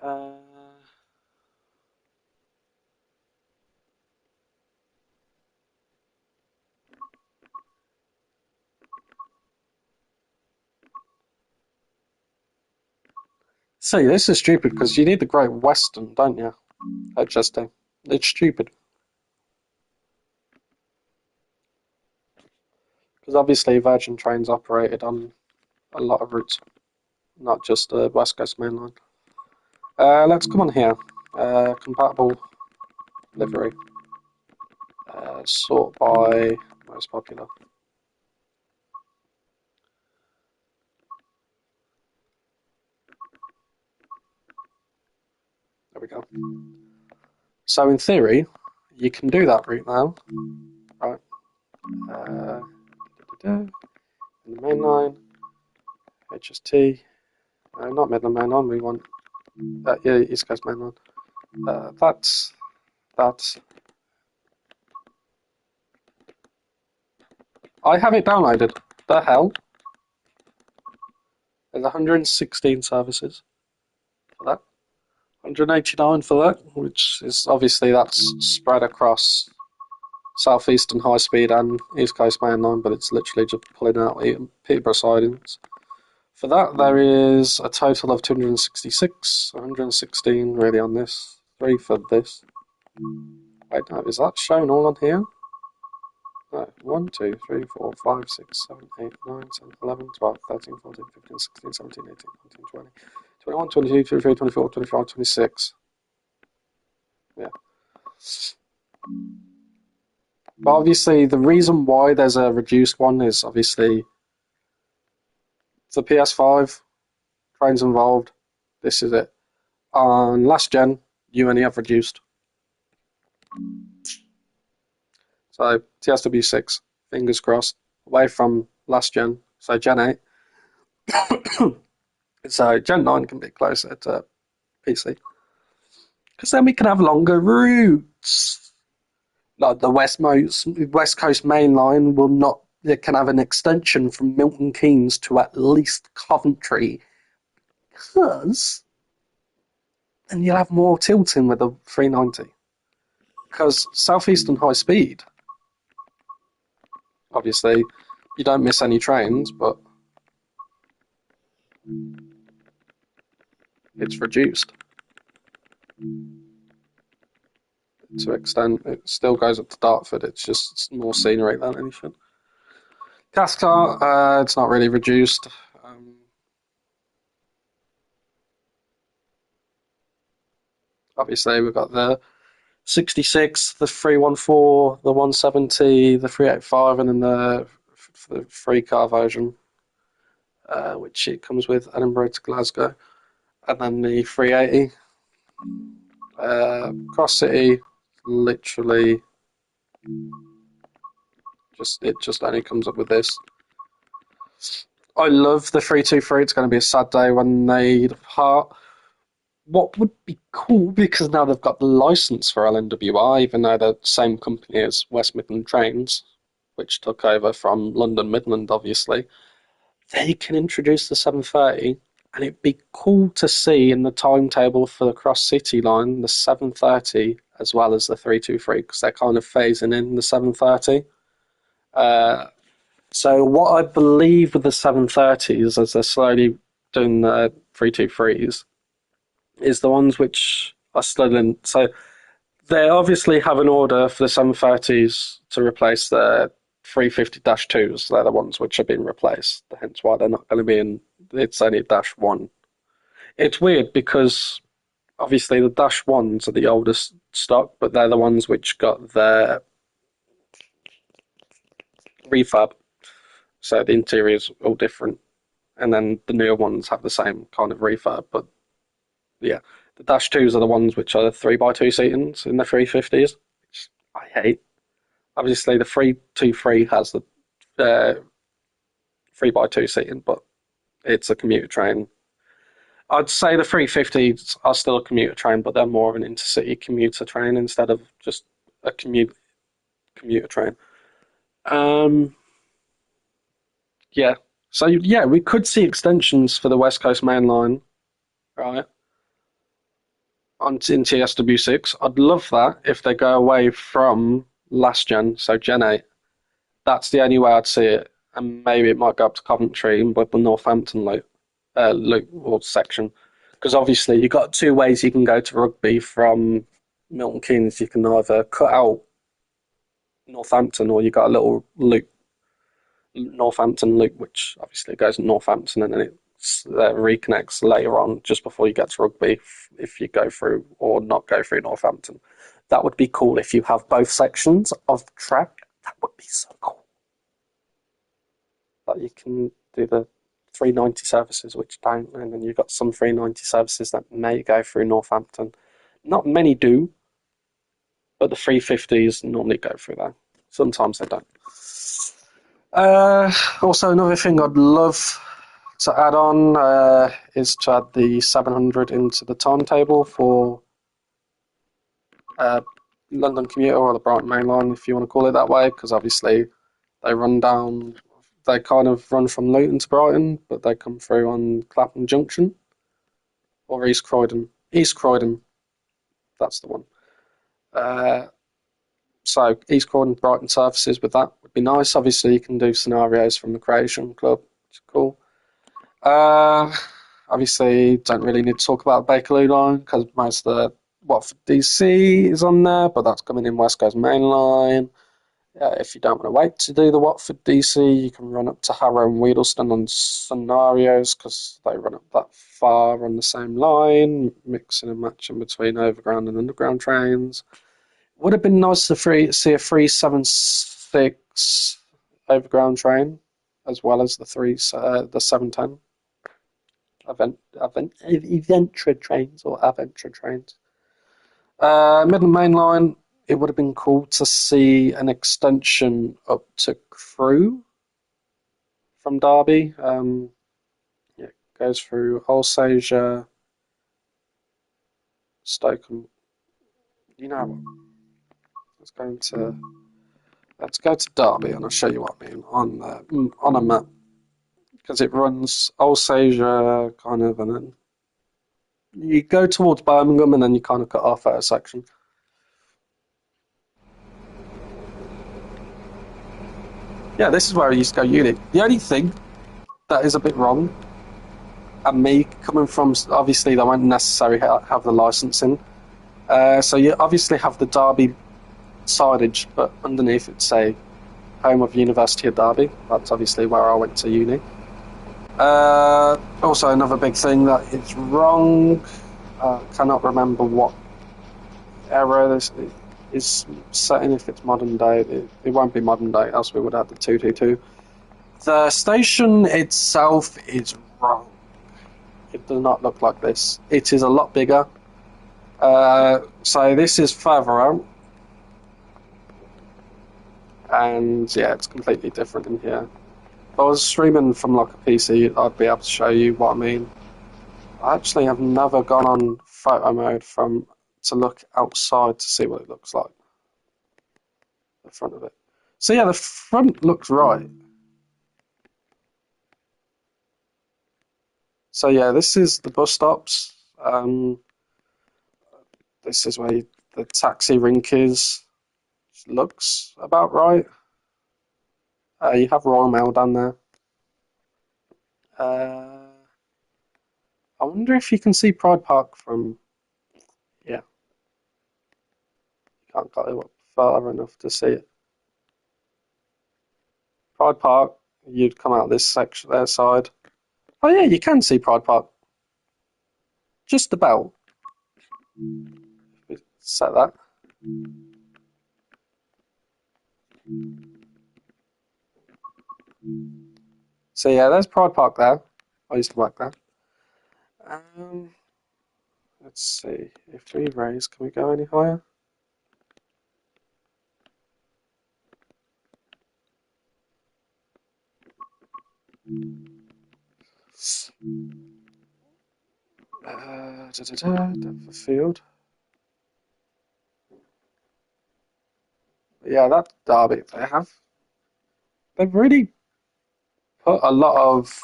Uh, See, this is stupid because you need the Great Western, don't you? HST. It's stupid. Because obviously Virgin Trains operated on a lot of routes, not just the West Coast Main Line. Let's come on here. Compatible livery. Sort by most popular. There we go. So in theory, you can do that route now, right? In the main line, HST. Not Midland Main Line. We want yeah, East Coast Main Line. That's. I have it downloaded. The hell? There's 116 services. for that. 189 for that, which is obviously that's spread across southeastern high speed and east coast main line, but it's literally just pulling out Peterborough sidings. For that, there is a total of 266, 116 really on this, 3 for this. Wait, no, is that shown all on here? No, 1, 2, 3, 4, 5, 6, 7, 8, 9, 10, 11, 12, 13, 14, 15, 16, 17, 18, 19, 20, 21, 22, 23, 24, 25, 26. Yeah. But obviously, the reason why there's a reduced one is obviously the PS5, trains involved. This is it. On last gen, you only have reduced. So TSW6, fingers crossed, away from last gen. So Gen 8. So Gen 9 can be closer to PC. Because then we can have longer routes. Like the West Coast Main Line will not. It can have an extension from Milton Keynes to at least Coventry, because then you'll have more tilting with the 390. Because Southeastern High Speed, obviously, you don't miss any trains, but it's reduced to extent. It still goes up to Dartford. It's just more scenery than anything. Cathcart, it's not really reduced. Obviously, we've got the 66, the 314, the 170, the 385, and then the free car version, which it comes with Edinburgh to Glasgow, and then the 380. Cross City, literally, it just only comes up with this. I love the 323. It's going to be a sad day when they depart. What would be cool, because now they've got the license for LNWR, even though they're the same company as West Midland Trains, which took over from London Midland, obviously, they can introduce the 730, and it'd be cool to see in the timetable for the Cross City line the 730 as well as the 323, because they're kind of phasing in the 730. So what I believe with the 730s, as they're slowly doing the 323s, is the ones which are still in. So they obviously have an order for the 730s to replace the 350-2s. They're the ones which are being replaced, hence why they're not going to be in. It's only dash one. It's weird because obviously the dash ones are the oldest stock, but they're the ones which got their refurb. So the interior's all different, and then the newer ones have the same kind of refurb. But yeah, the dash twos are the ones which are the 3x2 seatings in the 350s, which I hate. Obviously, the 323 has the 3x2 seating, but it's a commuter train. I'd say the 350s are still a commuter train, but they're more of an intercity commuter train instead of just a commuter train. Um, yeah. So yeah, we could see extensions for the West Coast Main Line, right? On in TSW6. I'd love that if they go away from last gen, so Gen 8. That's the only way I'd see it. And maybe it might go up to Coventry with the Northampton loop or section. Because obviously you've got two ways you can go to Rugby from Milton Keynes. You can either cut out Northampton or you got a little loop, Northampton loop, which obviously goes to Northampton and then it reconnects later on just before you get to Rugby if you go through or not go through Northampton. That would be cool if you have both sections of track. That would be so cool. But you can do the 390 services which don't, and then you've got some 390 services that may go through Northampton. Not many do, but the 350s normally go through there. Sometimes they don't. Also, another thing I'd love to add on is to add the 700 into the timetable for London Commuter or the Brighton Main Line, if you want to call it that way, because obviously they kind of run from Luton to Brighton, but they come through on Clapham Junction or East Croydon. East Croydon, that's the one. Uh, so East Croydon, Brighton surfaces with that would be nice. Obviously, you can do scenarios from the Creation Club, which is cool. Uh, Obviously, don't really need to talk about Bakerloo line because most of the Watford DC is on there, but that's coming in West Coast Main Line. If you don't want to wait to do the Watford DC, you can run up to Harrow and Weedleston on scenarios because they run up that far on the same line, mixing and matching between overground and underground trains. Would have been nice to see a 376 overground train as well as the 710 Eventra trains or Aventra trains. Midland Main Line, it would have been cool to see an extension up to Crewe from Derby. Yeah, it goes through Alsager, Stoke, and you know what? Let's go to Derby, and I'll show you what I mean on a map because it runs Alsager kind of, and then you go towards Birmingham, and then you kind of cut off at a section. Yeah, this is where I used to go uni. The only thing that is a bit wrong, and me coming from obviously they won't necessarily have the licensing. So you obviously have the Derby signage, but underneath it say home of University of Derby. That's obviously where I went to uni. Also, another big thing that is wrong. Cannot remember what era this is set in. If it's modern day, it won't be modern day, else we would have the 222. The station itself is wrong. It does not look like this. It is a lot bigger. So this is further out. And yeah, it's completely different in here. If I was streaming from like a PC, I'd be able to show you what I mean. I actually have never gone on photo mode to look outside to see what it looks like. The front of it. So yeah, the front looks right. So yeah, this is the bus stops. This is where the taxi rink is. Looks about right. You have Royal Mail down there. I wonder if you can see Pride Park from. Yeah, you can't go up far enough to see it. Pride Park, you'd come out this section, their side. Oh yeah, you can see Pride Park. Just about. Set that. So yeah, there's Pride Park there. I used to work there. Um, let's see. If we raise, can we go any higher? Depth of field. Yeah, that Derby, they've really put a lot of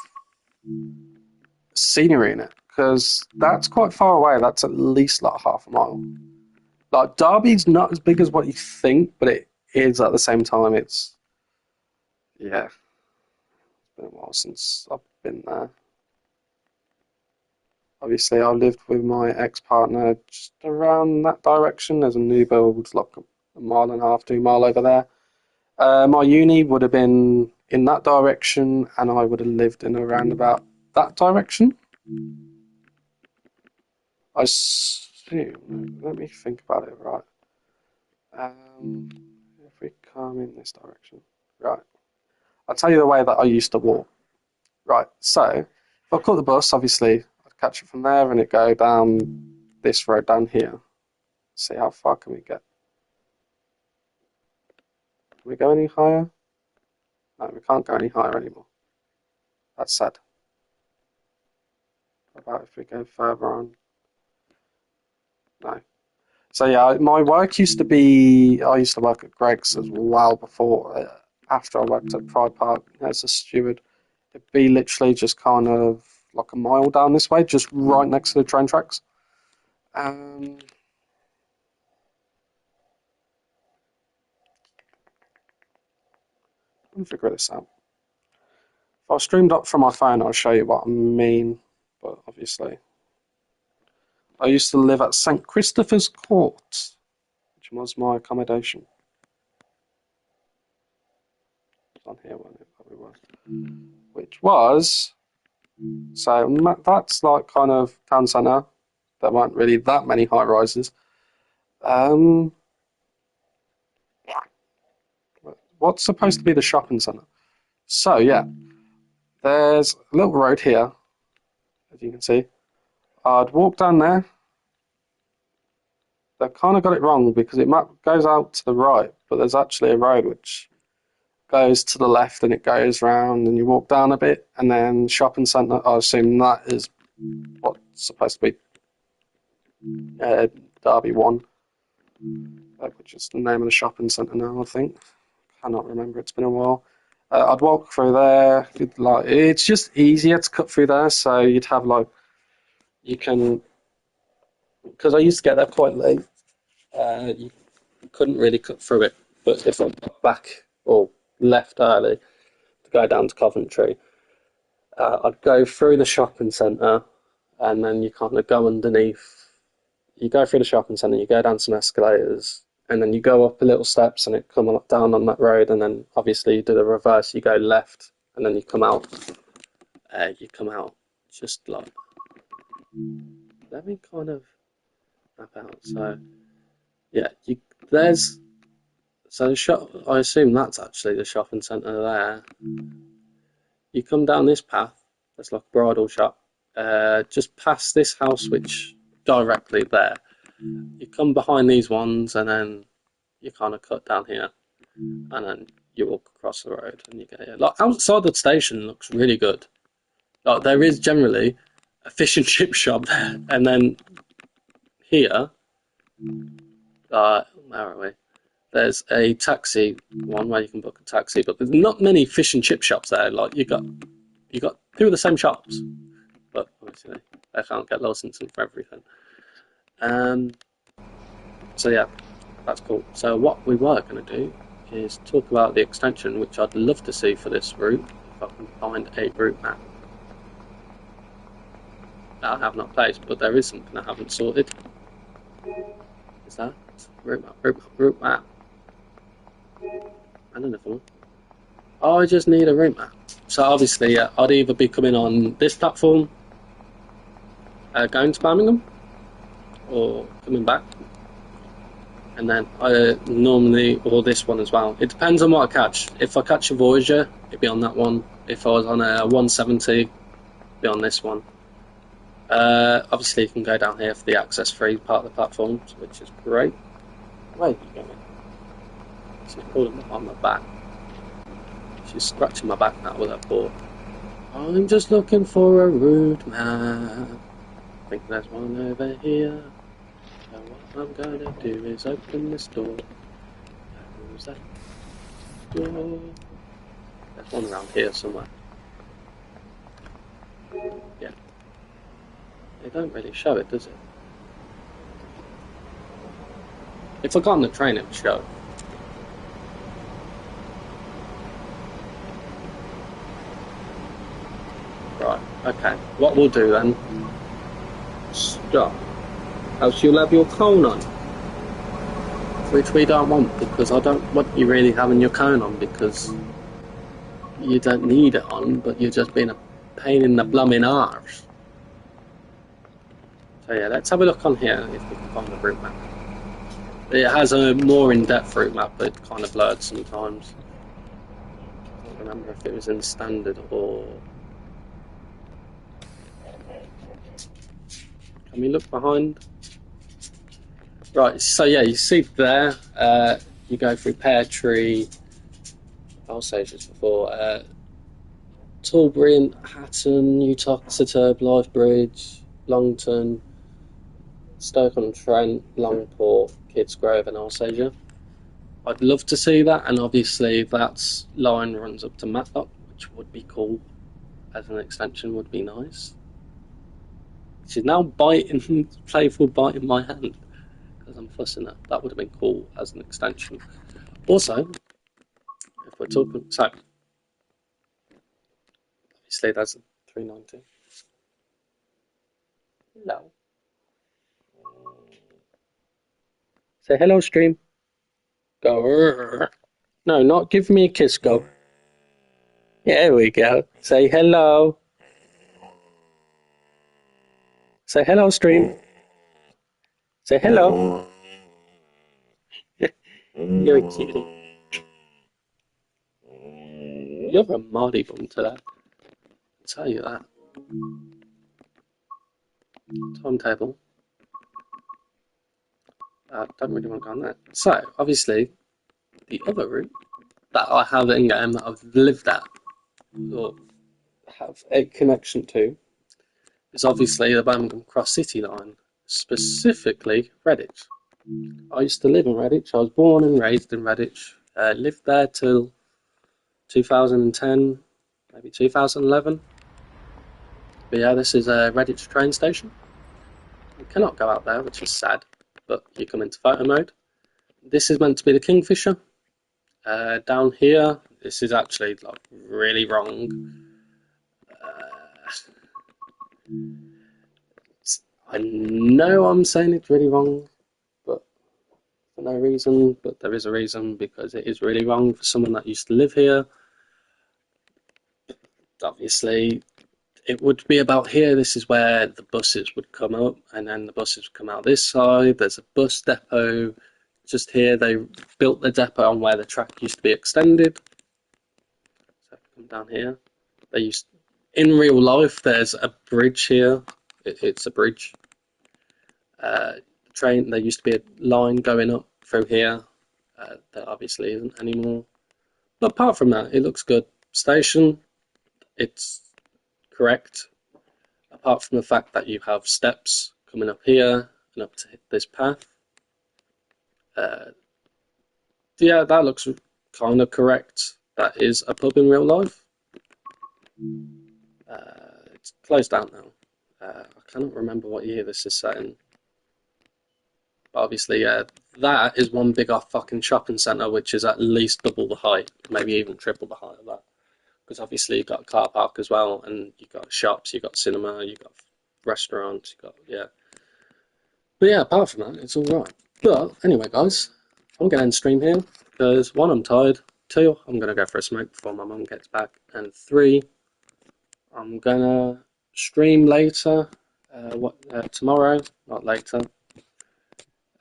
scenery in it because that's quite far away. That's at least like half a mile. Like Derby's not as big as what you think, but it is at the same time. Yeah, it's been a while since I've been there. Obviously, I lived with my ex-partner just around that direction. There's a new build, like a mile and a half, 2 mile over there. My uni would have been in that direction, and I would have lived in around about that direction. I assume. Let me think about it. Right. If we come in this direction, right. I'll tell you the way that I used to walk. Right. So if I caught the bus, obviously I'd catch it from there, and it go down this road down here. See how far can we get? Can we go any higher? No, we can't go any higher anymore. That's sad. What about if we go further on? No. So yeah, my work used to be. I used to work at Greg's as well before. After I worked at Pride Park as a steward, it'd be literally just kind of like a mile down this way, just right next to the train tracks. Let me figure this out. If I streamed up from my phone, I'll show you what I mean. But obviously, I used to live at St. Christopher's Court, which was my accommodation. It was on here when it probably was. Which was, so that's like kind of town centre. There weren't really that many high rises. Um, what's supposed to be the shopping centre? So yeah, there's a little road here, as you can see. I'd walk down there. They've kind of got it wrong because it goes out to the right, but there's actually a road which goes to the left and it goes round and you walk down a bit and then shopping centre, I assume that is what's supposed to be Derby 1, which is the name of the shopping centre now, I think. Cannot remember, it's been a while. I'd walk through there, it's just easier to cut through there, so you'd have you can, because I used to get there quite late, you couldn't really cut through it, but if I got back or left early to go down to Coventry, I'd go through the shopping centre and then you kind of go underneath. You go through the shopping centre, you go down some escalators, and then you go up a little steps and it come down on that road, and then obviously you do the reverse, you go left, and then you come out. Just like, let me kind of map out. So yeah, there's so the shop. I assume that's actually the shopping centre there. You come down this path. There's like a bridal shop. Just past this house, which directly there. You come behind these ones, and then you kind of cut down here, and then you walk across the road, and you get here. Like outside the station looks really good. Like there is generally a fish and chip shop there, and then here, where are we? There's a taxi one where you can book a taxi, but there's not many fish and chip shops there. Like you got two of the same shops, but obviously they can't get licensing for everything. So yeah, that's cool. So what we were going to do is talk about the extension, which I'd love to see for this route, if I can find a route map. That I have not placed, but there is something I haven't sorted. Is that route map? I don't know if I'm... Oh, I just need a route map. So obviously, I'd either be coming on this platform, going to Birmingham, or coming back. And then or this one as well. It depends on what I catch. If I catch a Voyager, it'd be on that one. If I was on a 170, it'd be on this one. Obviously, you can go down here for the access-free part of the platform, which is great. Where are you going? She's pulling on my back. She's scratching my back now with her paw. I'm just looking for a route map. I think there's one over here. So what I'm gonna do is open this door. Close that door. There's one around here somewhere. Yeah. They don't really show it, does it? If I got on the train, it would show. Right, okay. What we'll do then... Stop. Else you'll have your cone on. Which we don't want, because I don't want you really having your cone on, because you don't need it on, but you're just being a pain in the blooming arse. So yeah, let's have a look on here if we can find the route map. It has a more in-depth route map, but it's kind of blurred sometimes. I don't remember if it was in standard or... Can we look behind? Right, so yeah, you see there, you go through Pear Tree, I'll say just before, Tilbury and Hatton, Uttoxeter, Blythe Bridge, Longton, Stoke-on-Trent, Longport, Kidsgrove and Alsager. I'd love to see that, and obviously that line runs up to Matlock, which would be cool as an extension, would be nice. She's now biting, playful biting my hand because I'm fussing her. That would have been cool as an extension. Also, if we're talking, so obviously that's a 390. Hello. Say hello, stream. Go. "Rrr." No, not give me a kiss. Go. Yeah, there we go. Say hello. Say hello, stream. Say hello. You're a cutie. You're a Mardy bum today. I'll tell you that. Timetable. Don't really want to go on that. So, obviously, the other route that I have in game that I've lived at or have a connection to is obviously the Birmingham Cross City line, specifically Redditch. I used to live in Redditch. I was born and raised in Redditch. Lived there till 2010, maybe 2011. But yeah, this is a Redditch train station. You cannot go out there, which is sad, but you come into photo mode. This is meant to be the Kingfisher. Down here, this is actually like really wrong. I know I'm saying it's really wrong, but for no reason. But there is a reason because it is really wrong for someone that used to live here. Obviously, it would be about here. This is where the buses would come up, and then the buses would come out this side. There's a bus depot just here. They built the depot on where the track used to be extended. So come down here. They used in real life. There's a bridge here. It's a bridge. Train. There used to be a line going up through here. That obviously isn't anymore. But apart from that, it looks good. Station. It's correct. Apart from the fact that you have steps coming up here and up to this path. Yeah, that looks kind of correct. That is a pub in real life. It's closed down now. I cannot remember what year this is set in. But obviously, that is one big off fucking shopping centre, which is at least double the height, maybe even triple the height of that. Because obviously you've got a car park as well, and you've got shops, you've got cinema, you've got restaurants, you've got, yeah. But yeah, apart from that, it's alright. But anyway, guys, I'm going to end stream here because one, I'm tired. Two, I'm going to go for a smoke before my mum gets back. And three, I'm going to stream later, tomorrow, not later,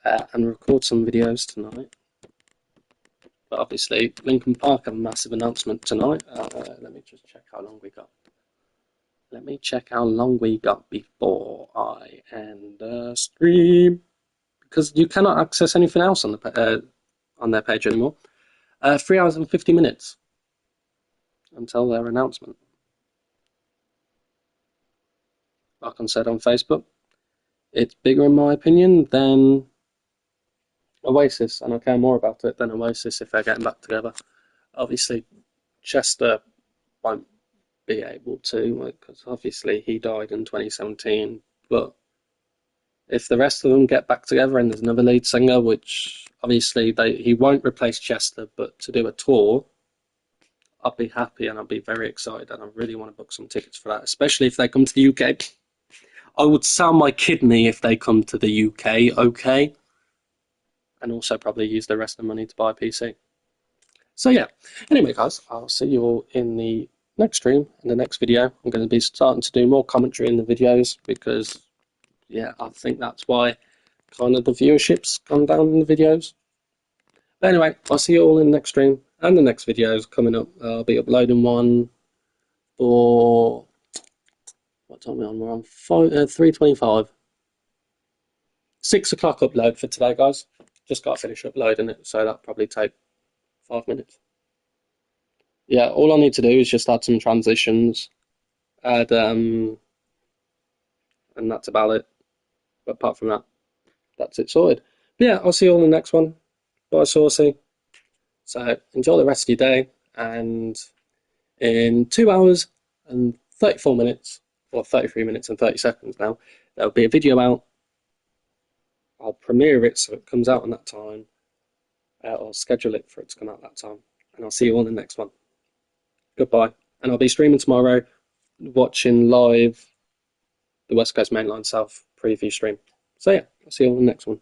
and record some videos tonight. But obviously, Lincoln Park have a massive announcement tonight. Let me just check how long we got. Let me check how long we got before I end the stream. Because you cannot access anything else on their page anymore. 3 hours and 50 minutes until their announcement. Like I said on Facebook, it's bigger in my opinion than Oasis, and I care more about it than Oasis if they're getting back together. Obviously, Chester won't be able to because obviously he died in 2017, but if the rest of them get back together and there's another lead singer, which obviously he won't replace Chester, but to do a tour, I'll be happy and I'll be very excited and I really want to book some tickets for that, especially if they come to the UK. I would sell my kidney if they come to the UK, okay? And also probably use the rest of the money to buy a PC. So yeah, anyway guys, I'll see you all in the next stream, in the next video. I'm going to be starting to do more commentary in the videos because, yeah, I think that's why kind of the viewership's gone down in the videos. But anyway, I'll see you all in the next stream and the next videos coming up. I'll be uploading one for what time are we on? We're on 3:25. 6 o'clock upload for today, guys. Just got to finish uploading it, so that'll probably take 5 minutes. Yeah, all I need to do is just add some transitions, and that's about it. But apart from that, that's it sorted. But yeah, I'll see you all in the next one. Bye, Saucy. So enjoy the rest of your day, and in 2 hours and 34 minutes, or 33 minutes and 30 seconds now, There'll be a video out. I'll premiere it so it comes out on that time. I'll schedule it for it to come out that time. And I'll see you on the next one. Goodbye. And I'll be streaming tomorrow, watching live the West Coast Mainline South preview stream. So yeah, I'll see you on the next one.